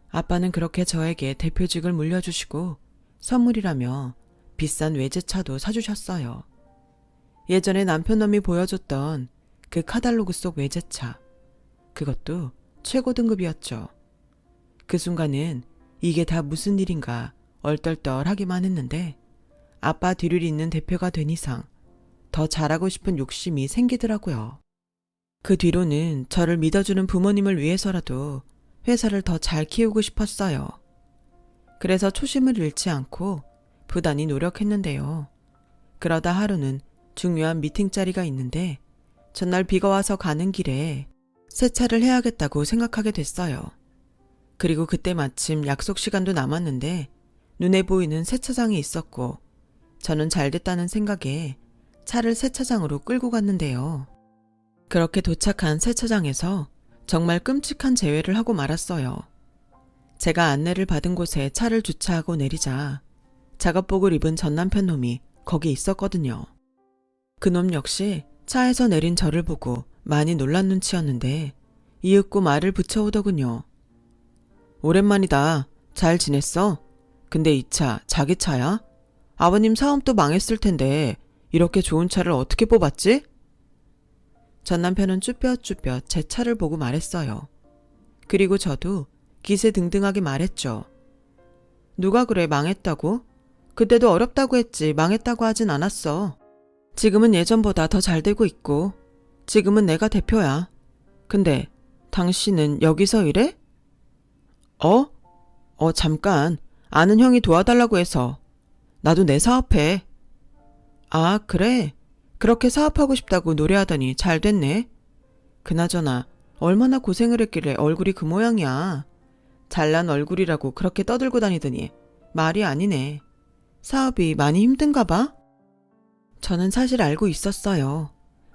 아빠는 그렇게 저에게 대표직을 물려주시고 선물이라며 비싼 외제차도 사주셨어요. 예전에 남편놈이 보여줬던 그 카달로그 속 외제차. 그것도 최고 등급이었죠. 그 순간은 이게 다 무슨 일인가 얼떨떨하기만 했는데 아빠 뒤를 잇는 대표가 된 이상 더 잘하고 싶은 욕심이 생기더라고요. 그 뒤로는 저를 믿어주는 부모님을 위해서라도 회사를 더 잘 키우고 싶었어요. 그래서 초심을 잃지 않고 부단히 노력했는데요. 그러다 하루는 중요한 미팅 자리가 있는데 전날 비가 와서 가는 길에 세차를 해야겠다고 생각하게 됐어요. 그리고 그때 마침 약속 시간도 남았는데 눈에 보이는 세차장이 있었고 저는 잘 됐다는 생각에 차를 세차장으로 끌고 갔는데요. 그렇게 도착한 세차장에서 정말 끔찍한 재회를 하고 말았어요. 제가 안내를 받은 곳에 차를 주차하고 내리자 작업복을 입은 전 남편 놈이 거기 있었거든요. 그놈 역시 차에서 내린 저를 보고 많이 놀란 눈치였는데 이윽고 말을 붙여오더군요. 오랜만이다. 잘 지냈어? 근데 이 차 자기 차야? 아버님 사업도 망했을 텐데 이렇게 좋은 차를 어떻게 뽑았지? 전 남편은 쭈뼛쭈뼛 제 차를 보고 말했어요. 그리고 저도 기세등등하게 말했죠. 누가 그래 망했다고? 그때도 어렵다고 했지 망했다고 하진 않았어. 지금은 예전보다 더 잘 되고 있고 지금은 내가 대표야. 근데 당신은 여기서 일해? 잠깐. 아는 형이 도와달라고 해서. 나도 내 사업해. 아, 그래? 그렇게 사업하고 싶다고 노래하더니 잘 됐네. 그나저나 얼마나 고생을 했길래 얼굴이 그 모양이야. 잘난 얼굴이라고 그렇게 떠들고 다니더니 말이 아니네. 사업이 많이 힘든가 봐? 저는 사실 알고 있었어요.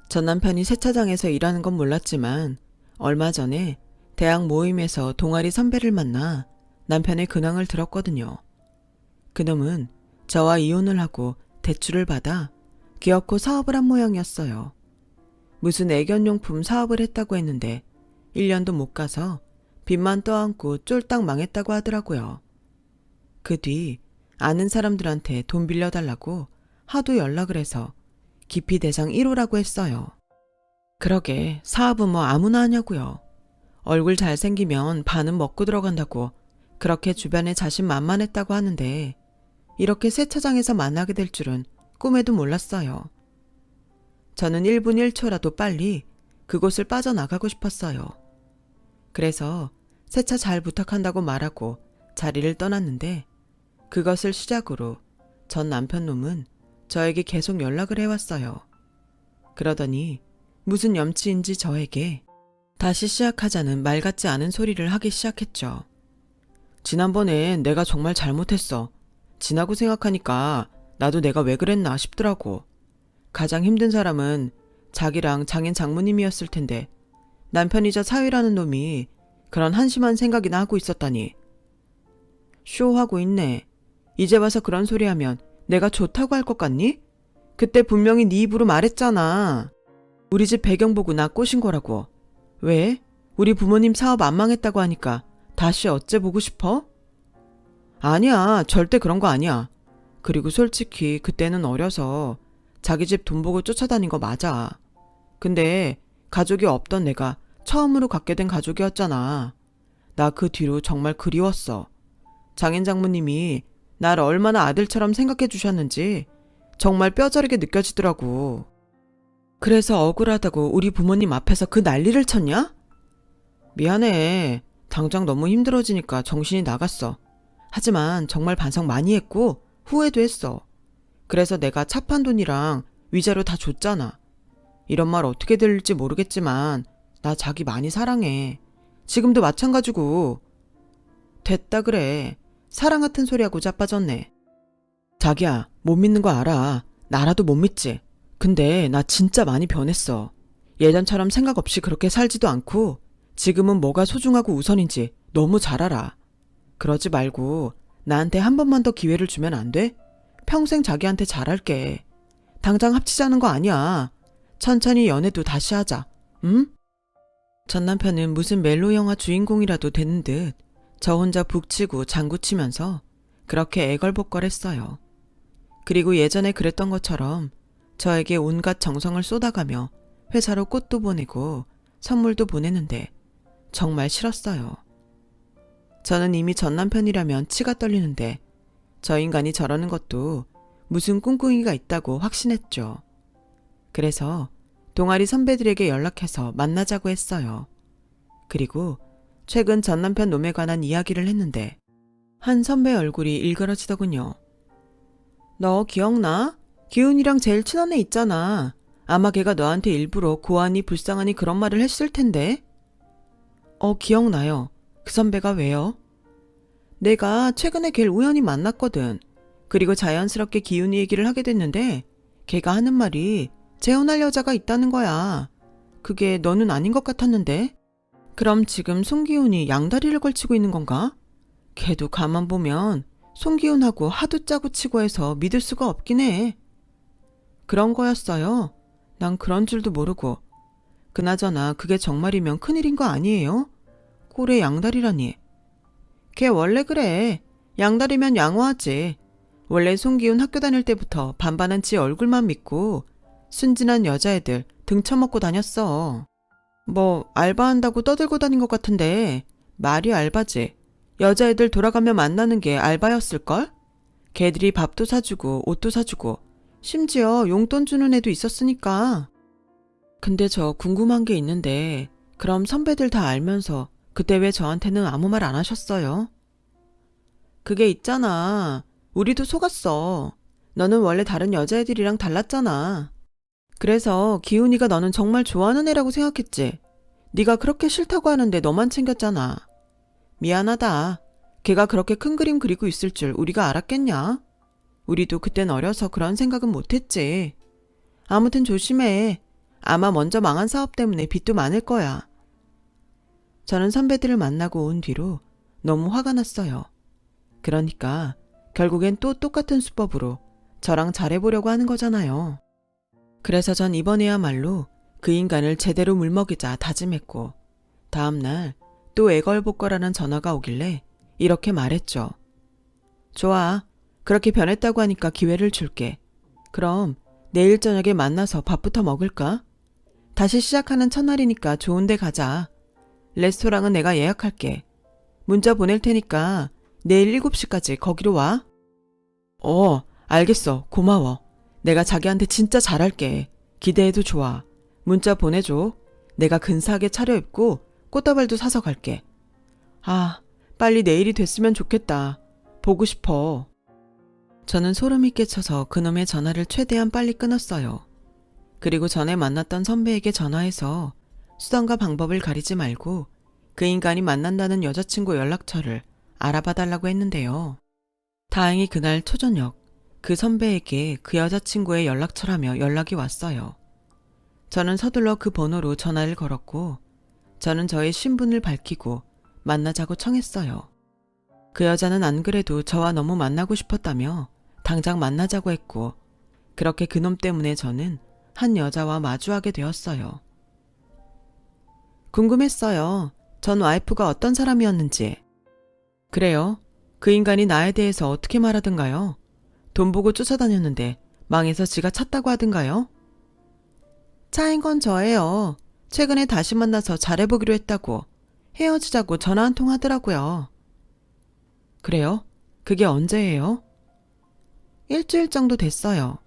전 남편이 세차장에서 일하는 건 몰랐지만 얼마 전에 대학 모임에서 동아리 선배를 만나 남편의 근황을 들었거든요. 그놈은 저와 이혼을 하고 대출을 받아 기어코 사업을 한 모양이었어요. 무슨 애견용품 사업을 했다고 했는데 1년도 못 가서 빚만 떠안고 쫄딱 망했다고 하더라고요. 그 뒤 아는 사람들한테 돈 빌려달라고 하도 연락을 해서 기피 대상 1호라고 했어요. 그러게 사업은 뭐 아무나 하냐고요. 얼굴 잘생기면 반은 먹고 들어간다고 그렇게 주변에 자신만만했다고 하는데 이렇게 세차장에서 만나게 될 줄은 꿈에도 몰랐어요. 저는 1분 1초라도 빨리 그곳을 빠져나가고 싶었어요. 그래서 세차 잘 부탁한다고 말하고 자리를 떠났는데 그것을 시작으로 전 남편 놈은 저에게 계속 연락을 해왔어요. 그러더니 무슨 염치인지 저에게 다시 시작하자는 말 같지 않은 소리를 하기 시작했죠. 지난번엔 내가 정말 잘못했어. 지나고 생각하니까 나도 내가 왜 그랬나 싶더라고. 가장 힘든 사람은 자기랑 장인 장모님이었을 텐데 남편이자 사위라는 놈이 그런 한심한 생각이나 하고 있었다니. 쇼하고 있네. 이제 와서 그런 소리 하면 내가 좋다고 할 것 같니? 그때 분명히 네 입으로 말했잖아. 우리 집 배경 보고 나 꼬신 거라고. 왜? 우리 부모님 사업 안 망했다고 하니까 다시 어째 보고 싶어? 아니야, 절대 그런 거 아니야. 그리고 솔직히 그때는 어려서 자기 집 돈 보고 쫓아다닌 거 맞아. 근데 가족이 없던 내가 처음으로 갖게 된 가족이었잖아. 나 그 뒤로 정말 그리웠어. 장인 장모님이 날 얼마나 아들처럼 생각해 주셨는지 정말 뼈저리게 느껴지더라고. 그래서 억울하다고 우리 부모님 앞에서 그 난리를 쳤냐? 미안해. 당장 너무 힘들어지니까 정신이 나갔어. 하지만 정말 반성 많이 했고 후회도 했어. 그래서 내가 차 판 돈이랑 위자료 다 줬잖아. 이런 말 어떻게 들릴지 모르겠지만 나 자기 많이 사랑해. 지금도 마찬가지고. 됐다 그래. 사랑 같은 소리하고 자빠졌네. 자기야, 못 믿는 거 알아. 나라도 못 믿지. 근데 나 진짜 많이 변했어. 예전처럼 생각 없이 그렇게 살지도 않고 지금은 뭐가 소중하고 우선인지 너무 잘 알아. 그러지 말고 나한테 한 번만 더 기회를 주면 안 돼? 평생 자기한테 잘할게. 당장 합치자는 거 아니야. 천천히 연애도 다시 하자. 응? 전 남편은 무슨 멜로 영화 주인공이라도 되는 듯 저 혼자 북치고 장구치면서 그렇게 애걸복걸했어요. 그리고 예전에 그랬던 것처럼 저에게 온갖 정성을 쏟아가며 회사로 꽃도 보내고 선물도 보내는데 정말 싫었어요. 저는 이미 전 남편이라면 치가 떨리는데 저 인간이 저러는 것도 무슨 꿍꿍이가 있다고 확신했죠. 그래서 동아리 선배들에게 연락해서 만나자고 했어요. 그리고 최근 전 남편 놈에 관한 이야기를 했는데 한 선배 얼굴이 일그러지더군요. 너 기억나? 기훈이랑 제일 친한 애 있잖아. 아마 걔가 너한테 일부러 고하니 불쌍하니 그런 말을 했을 텐데. 기억나요. 그 선배가 왜요? 내가 최근에 걔를 우연히 만났거든. 그리고 자연스럽게 기훈이 얘기를 하게 됐는데 걔가 하는 말이 재혼할 여자가 있다는 거야. 그게 너는 아닌 것 같았는데. 그럼 지금 송기훈이 양다리를 걸치고 있는 건가? 걔도 가만 보면 송기훈하고 하도 짜고 치고 해서 믿을 수가 없긴 해. 그런 거였어요. 난 그런 줄도 모르고. 그나저나 그게 정말이면 큰일인 거 아니에요? 꼴에 양다리라니. 걔 원래 그래. 양다리면 양호하지. 원래 송기훈 학교 다닐 때부터 반반한 지 얼굴만 믿고 순진한 여자애들 등쳐먹고 다녔어. 뭐 알바한다고 떠들고 다닌 것 같은데 말이 알바지. 여자애들 돌아가며 만나는 게 알바였을걸? 걔들이 밥도 사주고 옷도 사주고 심지어 용돈 주는 애도 있었으니까. 근데 저 궁금한 게 있는데 그럼 선배들 다 알면서 그때 왜 저한테는 아무 말 안 하셨어요? 그게 있잖아. 우리도 속았어. 너는 원래 다른 여자애들이랑 달랐잖아. 그래서 기훈이가 너는 정말 좋아하는 애라고 생각했지. 네가 그렇게 싫다고 하는데 너만 챙겼잖아. 미안하다. 걔가 그렇게 큰 그림 그리고 있을 줄 우리가 알았겠냐? 우리도 그땐 어려서 그런 생각은 못했지. 아무튼 조심해. 아마 먼저 망한 사업 때문에 빚도 많을 거야. 저는 선배들을 만나고 온 뒤로 너무 화가 났어요. 그러니까 결국엔 또 똑같은 수법으로 저랑 잘해보려고 하는 거잖아요. 그래서 전 이번에야말로 그 인간을 제대로 물먹이자 다짐했고 다음날 또 애걸복걸하는 전화가 오길래 이렇게 말했죠. 좋아. 그렇게 변했다고 하니까 기회를 줄게. 그럼 내일 저녁에 만나서 밥부터 먹을까? 다시 시작하는 첫날이니까 좋은 데 가자. 레스토랑은 내가 예약할게. 문자 보낼 테니까 내일 7시까지 거기로 와. 알겠어. 고마워. 내가 자기한테 진짜 잘할게. 기대해도 좋아. 문자 보내줘. 내가 근사하게 차려입고 꽃다발도 사서 갈게. 빨리 내일이 됐으면 좋겠다. 보고 싶어. 저는 소름이 끼쳐서 그놈의 전화를 최대한 빨리 끊었어요. 그리고 전에 만났던 선배에게 전화해서 수단과 방법을 가리지 말고 그 인간이 만난다는 여자친구 연락처를 알아봐 달라고 했는데요. 다행히 그날 초저녁 그 선배에게 그 여자친구의 연락처라며 연락이 왔어요. 저는 서둘러 그 번호로 전화를 걸었고 저는 저의 신분을 밝히고 만나자고 청했어요. 그 여자는 안 그래도 저와 너무 만나고 싶었다며 당장 만나자고 했고 그렇게 그놈 때문에 저는 한 여자와 마주하게 되었어요. 궁금했어요. 전 와이프가 어떤 사람이었는지. 그래요? 그 인간이 나에 대해서 어떻게 말하던가요? 돈 보고 쫓아다녔는데 망해서 지가 찾다고 하던가요? 차인 건 저예요. 최근에 다시 만나서 잘해보기로 했다고 헤어지자고 전화 한 통 하더라고요. 그래요? 그게 언제예요? 일주일 정도 됐어요.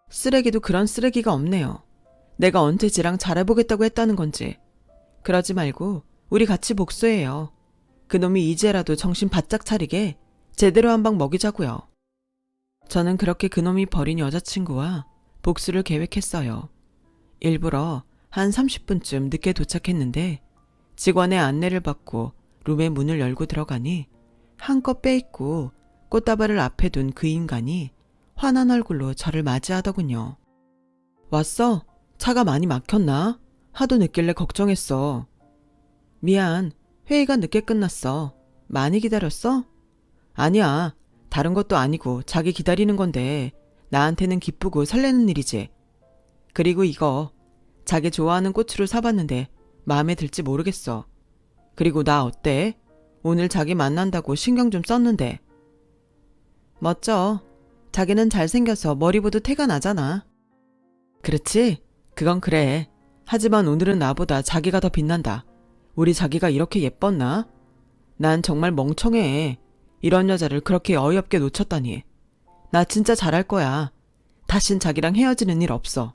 쓰레기도 그런 쓰레기가 없네요. 내가 언제 지랑 잘해보겠다고 했다는 건지. 그러지 말고 우리 같이 복수해요. 그놈이 이제라도 정신 바짝 차리게 제대로 한 방 먹이자고요. 저는 그렇게 그놈이 버린 여자친구와 복수를 계획했어요. 일부러 한 30분쯤 늦게 도착했는데 직원의 안내를 받고 룸의 문을 열고 들어가니 한껏 빼입고 꽃다발을 앞에 둔 그 인간이 환한 얼굴로 저를 맞이하더군요. 왔어? 차가 많이 막혔나? 하도 늦길래 걱정했어. 미안, 회의가 늦게 끝났어. 많이 기다렸어? 아니야, 다른 것도 아니고 자기 기다리는 건데 나한테는 기쁘고 설레는 일이지. 그리고 이거 자기 좋아하는 꽃으로 사봤는데 마음에 들지 모르겠어. 그리고 나 어때? 오늘 자기 만난다고 신경 좀 썼는데. 멋져. 자기는 잘생겨서 머리보도 태가 나잖아. 그렇지? 그건 그래. 하지만 오늘은 나보다 자기가 더 빛난다. 우리 자기가 이렇게 예뻤나? 난 정말 멍청해. 이런 여자를 그렇게 어이없게 놓쳤다니. 나 진짜 잘할 거야. 다신 자기랑 헤어지는 일 없어.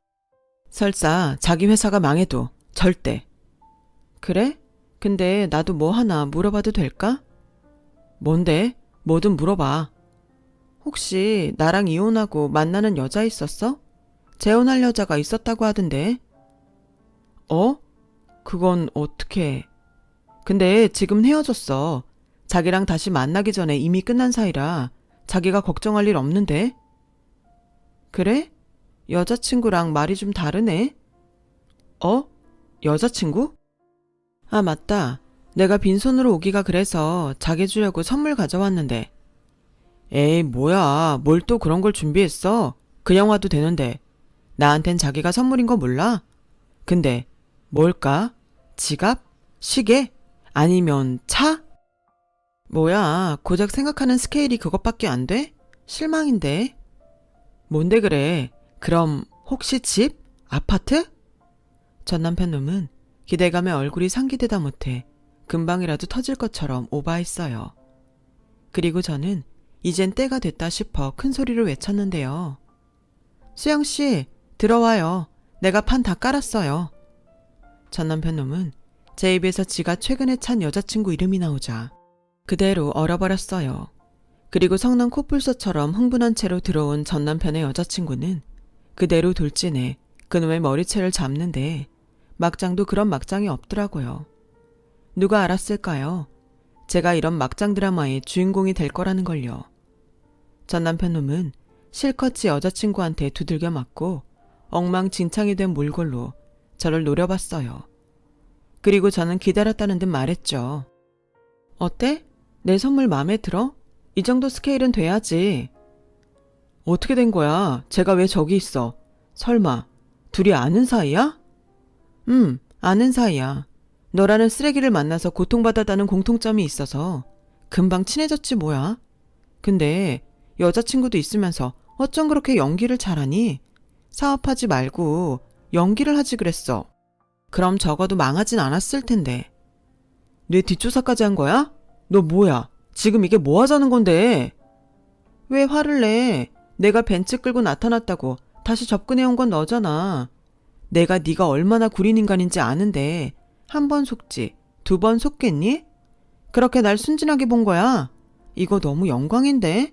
설사 자기 회사가 망해도 절대. 그래? 근데 나도 뭐 하나 물어봐도 될까? 뭔데? 뭐든 물어봐. 혹시 나랑 이혼하고 만나는 여자 있었어? 재혼할 여자가 있었다고 하던데. 어? 그건 어떻게... 근데 지금 헤어졌어. 자기랑 다시 만나기 전에 이미 끝난 사이라 자기가 걱정할 일 없는데. 그래? 여자친구랑 말이 좀 다르네. 어? 여자친구? 아, 맞다. 내가 빈손으로 오기가 그래서 자기 주려고 선물 가져왔는데. 에이, 뭐야. 뭘 또 그런 걸 준비했어? 그냥 와도 되는데. 나한텐 자기가 선물인 거 몰라? 근데 뭘까? 지갑? 시계? 아니면 차? 뭐야, 고작 생각하는 스케일이 그것밖에 안 돼? 실망인데. 뭔데 그래? 그럼 혹시 집? 아파트? 전 남편 놈은 기대감에 얼굴이 상기되다 못해 금방이라도 터질 것처럼 오바했어요. 그리고 저는 이젠 때가 됐다 싶어 큰 소리로 외쳤는데요. 수영씨, 들어와요. 내가 판 다 깔았어요. 전 남편 놈은 제 입에서 지가 최근에 찬 여자친구 이름이 나오자 그대로 얼어버렸어요. 그리고 성난 코뿔소처럼 흥분한 채로 들어온 전 남편의 여자친구는 그대로 돌진해 그놈의 머리채를 잡는데 막장도 그런 막장이 없더라고요. 누가 알았을까요? 제가 이런 막장 드라마의 주인공이 될 거라는 걸요. 전 남편 놈은 실컷 여자친구한테 두들겨 맞고 엉망진창이 된 몰골로 저를 노려봤어요. 그리고 저는 기다렸다는 듯 말했죠. 어때? 내 선물 마음에 들어? 이 정도 스케일은 돼야지. 어떻게 된 거야? 제가 왜 저기 있어? 설마 둘이 아는 사이야? 아는 사이야. 너라는 쓰레기를 만나서 고통받았다는 공통점이 있어서 금방 친해졌지 뭐야. 근데 여자친구도 있으면서 어쩜 그렇게 연기를 잘하니? 사업하지 말고 연기를 하지 그랬어. 그럼 적어도 망하진 않았을 텐데. 내 뒷조사까지 한 거야? 너 뭐야? 지금 이게 뭐 하자는 건데? 왜 화를 내? 내가 벤츠 끌고 나타났다고 다시 접근해온 건 너잖아. 내가 네가 얼마나 구린 인간인지 아는데 한 번 속지 두 번 속겠니? 그렇게 날 순진하게 본 거야. 이거 너무 영광인데?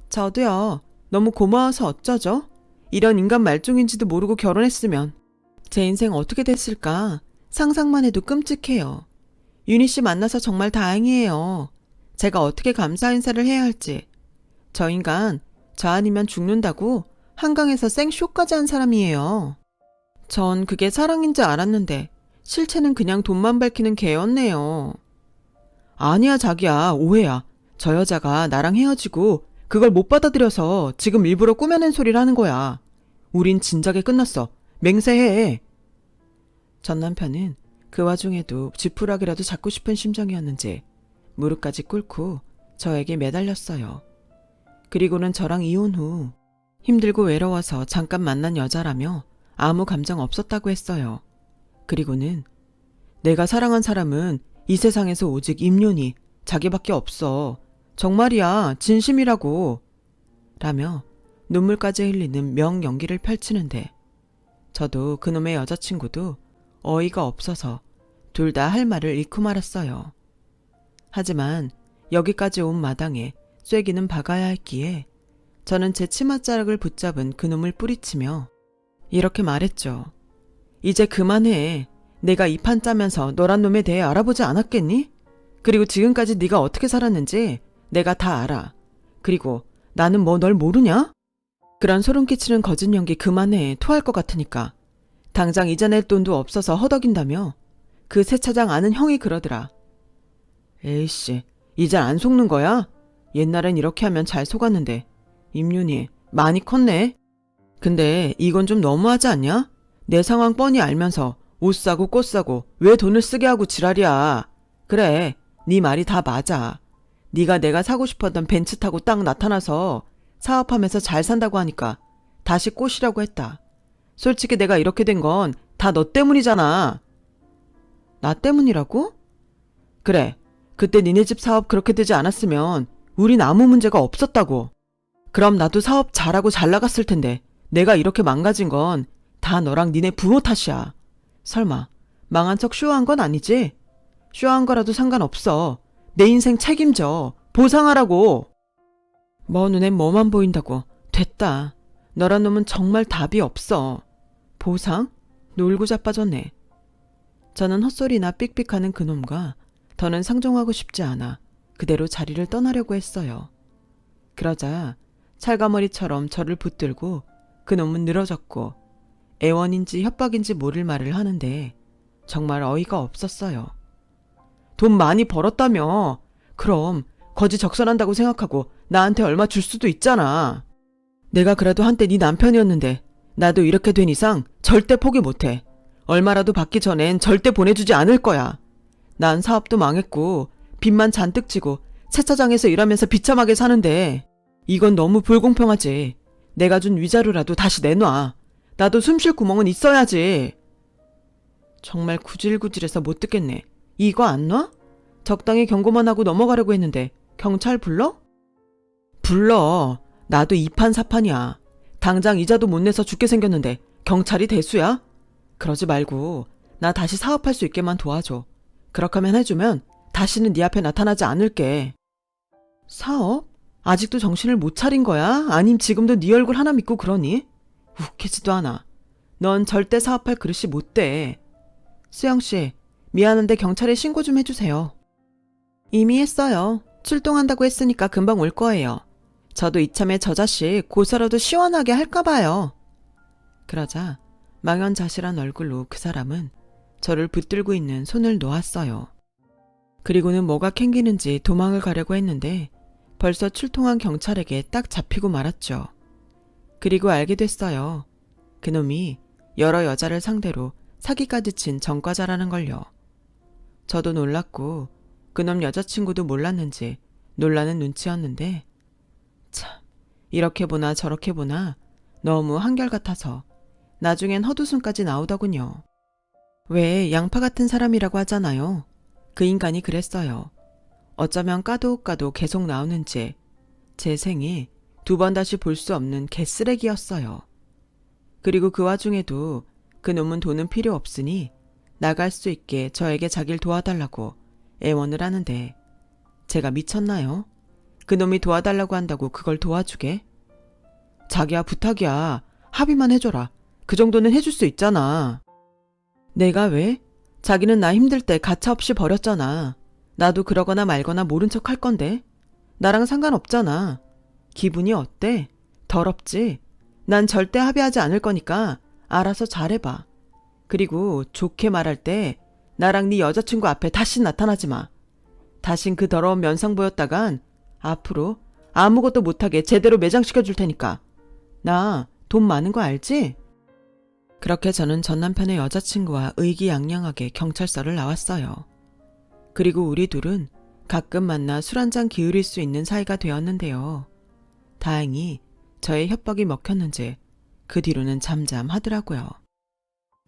저도요. 너무 고마워서 어쩌죠? 이런 인간 말종인지도 모르고 결혼했으면 제 인생 어떻게 됐을까 상상만 해도 끔찍해요. 윤희 씨 만나서 정말 다행이에요. 제가 어떻게 감사 인사를 해야 할지. 저 인간 저 아니면 죽는다고 한강에서 생쇼까지 한 사람이에요. 전 그게 사랑인 줄 알았는데 실체는 그냥 돈만 밝히는 개였네요. 아니야 자기야, 오해야. 저 여자가 나랑 헤어지고 그걸 못 받아들여서 지금 일부러 꾸며낸 소리를 하는 거야. 우린 진작에 끝났어. 맹세해. 전 남편은 그 와중에도 지푸라기라도 잡고 싶은 심정이었는지 무릎까지 꿇고 저에게 매달렸어요. 그리고는 저랑 이혼 후 힘들고 외로워서 잠깐 만난 여자라며 아무 감정 없었다고 했어요. 그리고는 내가 사랑한 사람은 이 세상에서 오직 임윤이 자기밖에 없어. 정말이야. 진심이라고. 라며 눈물까지 흘리는 명연기를 펼치는데 저도 그놈의 여자친구도 어이가 없어서 둘 다 할 말을 잃고 말았어요. 하지만 여기까지 온 마당에 쐐기는 박아야 했기에 저는 제 치맛자락을 붙잡은 그놈을 뿌리치며 이렇게 말했죠. 이제 그만해. 내가 이 판 짜면서 너란 놈에 대해 알아보지 않았겠니? 그리고 지금까지 네가 어떻게 살았는지 내가 다 알아. 그리고 나는 뭐 널 모르냐? 그런 소름 끼치는 거짓 연기 그만해. 토할 것 같으니까. 당장 이자낼 돈도 없어서 허덕인다며 그 세차장 아는 형이 그러더라. 에이씨, 이제 안 속는 거야? 옛날엔 이렇게 하면 잘 속았는데 임윤이 많이 컸네. 근데 이건 좀 너무하지 않냐? 내 상황 뻔히 알면서 옷 사고 꽃 사고 왜 돈을 쓰게 하고 지랄이야. 그래, 네 말이 다 맞아. 네가 내가 사고 싶었던 벤츠 타고 딱 나타나서 사업하면서 잘 산다고 하니까 다시 꼬시라고 했다. 솔직히 내가 이렇게 된 건 다 너 때문이잖아. 나 때문이라고? 그래, 그때 니네 집 사업 그렇게 되지 않았으면 우린 아무 문제가 없었다고. 그럼 나도 사업 잘하고 잘 나갔을 텐데 내가 이렇게 망가진 건 다 너랑 니네 부모 탓이야. 설마 망한 척 쇼한 건 아니지? 쇼한 거라도 상관없어. 내 인생 책임져. 보상하라고. 뭐 눈엔 뭐만 보인다고. 됐다. 너란 놈은 정말 답이 없어. 보상? 놀고 자빠졌네. 저는 헛소리나 삑삑하는 그놈과 더는 상종하고 싶지 않아 그대로 자리를 떠나려고 했어요. 그러자 찰가머리처럼 저를 붙들고 그놈은 늘어졌고 애원인지 협박인지 모를 말을 하는데 정말 어이가 없었어요. 돈 많이 벌었다며. 그럼 거지 적선한다고 생각하고 나한테 얼마 줄 수도 있잖아. 내가 그래도 한때 네 남편이었는데 나도 이렇게 된 이상 절대 포기 못해. 얼마라도 받기 전엔 절대 보내주지 않을 거야. 난 사업도 망했고 빚만 잔뜩 지고 세차장에서 일하면서 비참하게 사는데 이건 너무 불공평하지. 내가 준 위자료라도 다시 내놔. 나도 숨 쉴 구멍은 있어야지. 정말 구질구질해서 못 듣겠네. 이거 안 놔? 적당히 경고만 하고 넘어가려고 했는데 경찰 불러? 불러. 나도 이판사판이야. 당장 이자도 못 내서 죽게 생겼는데 경찰이 대수야? 그러지 말고 나 다시 사업할 수 있게만 도와줘. 그렇게만 해주면 다시는 네 앞에 나타나지 않을게. 사업? 아직도 정신을 못 차린 거야? 아님 지금도 네 얼굴 하나 믿고 그러니? 웃기지도 않아. 넌 절대 사업할 그릇이 못 돼. 수영씨, 미안한데 경찰에 신고 좀 해주세요. 이미 했어요. 출동한다고 했으니까 금방 올 거예요. 저도 이참에 저 자식 고소라도 시원하게 할까 봐요. 그러자 망연자실한 얼굴로 그 사람은 저를 붙들고 있는 손을 놓았어요. 그리고는 뭐가 캥기는지 도망을 가려고 했는데 벌써 출동한 경찰에게 딱 잡히고 말았죠. 그리고 알게 됐어요. 그놈이 여러 여자를 상대로 사기까지 친 전과자라는 걸요. 저도 놀랐고 그놈 여자친구도 몰랐는지 놀라는 눈치였는데 참, 이렇게 보나 저렇게 보나 너무 한결같아서 나중엔 헛웃음까지 나오더군요. 왜 양파 같은 사람이라고 하잖아요. 그 인간이 그랬어요. 어쩌면 까도 계속 나오는지 제 생이 두 번 다시 볼 수 없는 개쓰레기였어요. 그리고 그 와중에도 그놈은 돈은 필요 없으니 나갈 수 있게 저에게 자기를 도와달라고 애원을 하는데 제가 미쳤나요? 그놈이 도와달라고 한다고 그걸 도와주게? 자기야 부탁이야. 합의만 해줘라. 그 정도는 해줄 수 있잖아. 내가 왜? 자기는 나 힘들 때 가차없이 버렸잖아. 나도 그러거나 말거나 모른 척 할 건데. 나랑 상관없잖아. 기분이 어때? 더럽지? 난 절대 합의하지 않을 거니까 알아서 잘해봐. 그리고 좋게 말할 때 나랑 네 여자친구 앞에 다시 나타나지 마. 다신 그 더러운 면상 보였다간 앞으로 아무것도 못하게 제대로 매장시켜 줄 테니까. 나 돈 많은 거 알지? 그렇게 저는 전 남편의 여자친구와 의기양양하게 경찰서를 나왔어요. 그리고 우리 둘은 가끔 만나 술 한잔 기울일 수 있는 사이가 되었는데요. 다행히 저의 협박이 먹혔는지 그 뒤로는 잠잠하더라고요.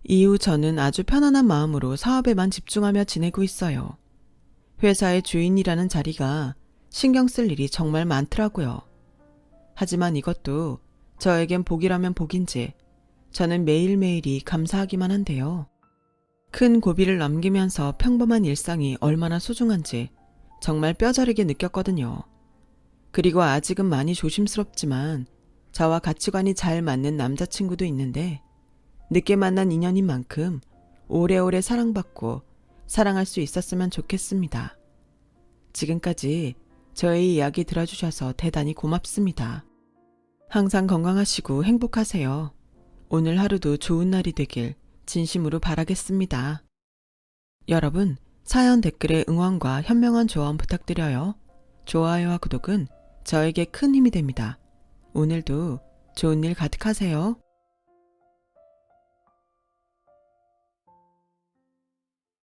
이후 저는 아주 편안한 마음으로 사업에만 집중하며 지내고 있어요. 회사의 주인이라는 자리가 신경 쓸 일이 정말 많더라고요. 하지만 이것도 저에겐 복이라면 복인지 저는 매일매일이 감사하기만 한데요. 큰 고비를 넘기면서 평범한 일상이 얼마나 소중한지 정말 뼈저리게 느꼈거든요. 그리고 아직은 많이 조심스럽지만 저와 가치관이 잘 맞는 남자친구도 있는데 늦게 만난 인연인 만큼 오래오래 사랑받고 사랑할 수 있었으면 좋겠습니다. 지금까지 저의 이야기 들어주셔서 대단히 고맙습니다. 항상 건강하시고 행복하세요. 오늘 하루도 좋은 날이 되길 진심으로 바라겠습니다. 여러분, 사연 댓글에 응원과 현명한 조언 부탁드려요. 좋아요와 구독은 저에게 큰 힘이 됩니다. 오늘도 좋은 일 가득하세요.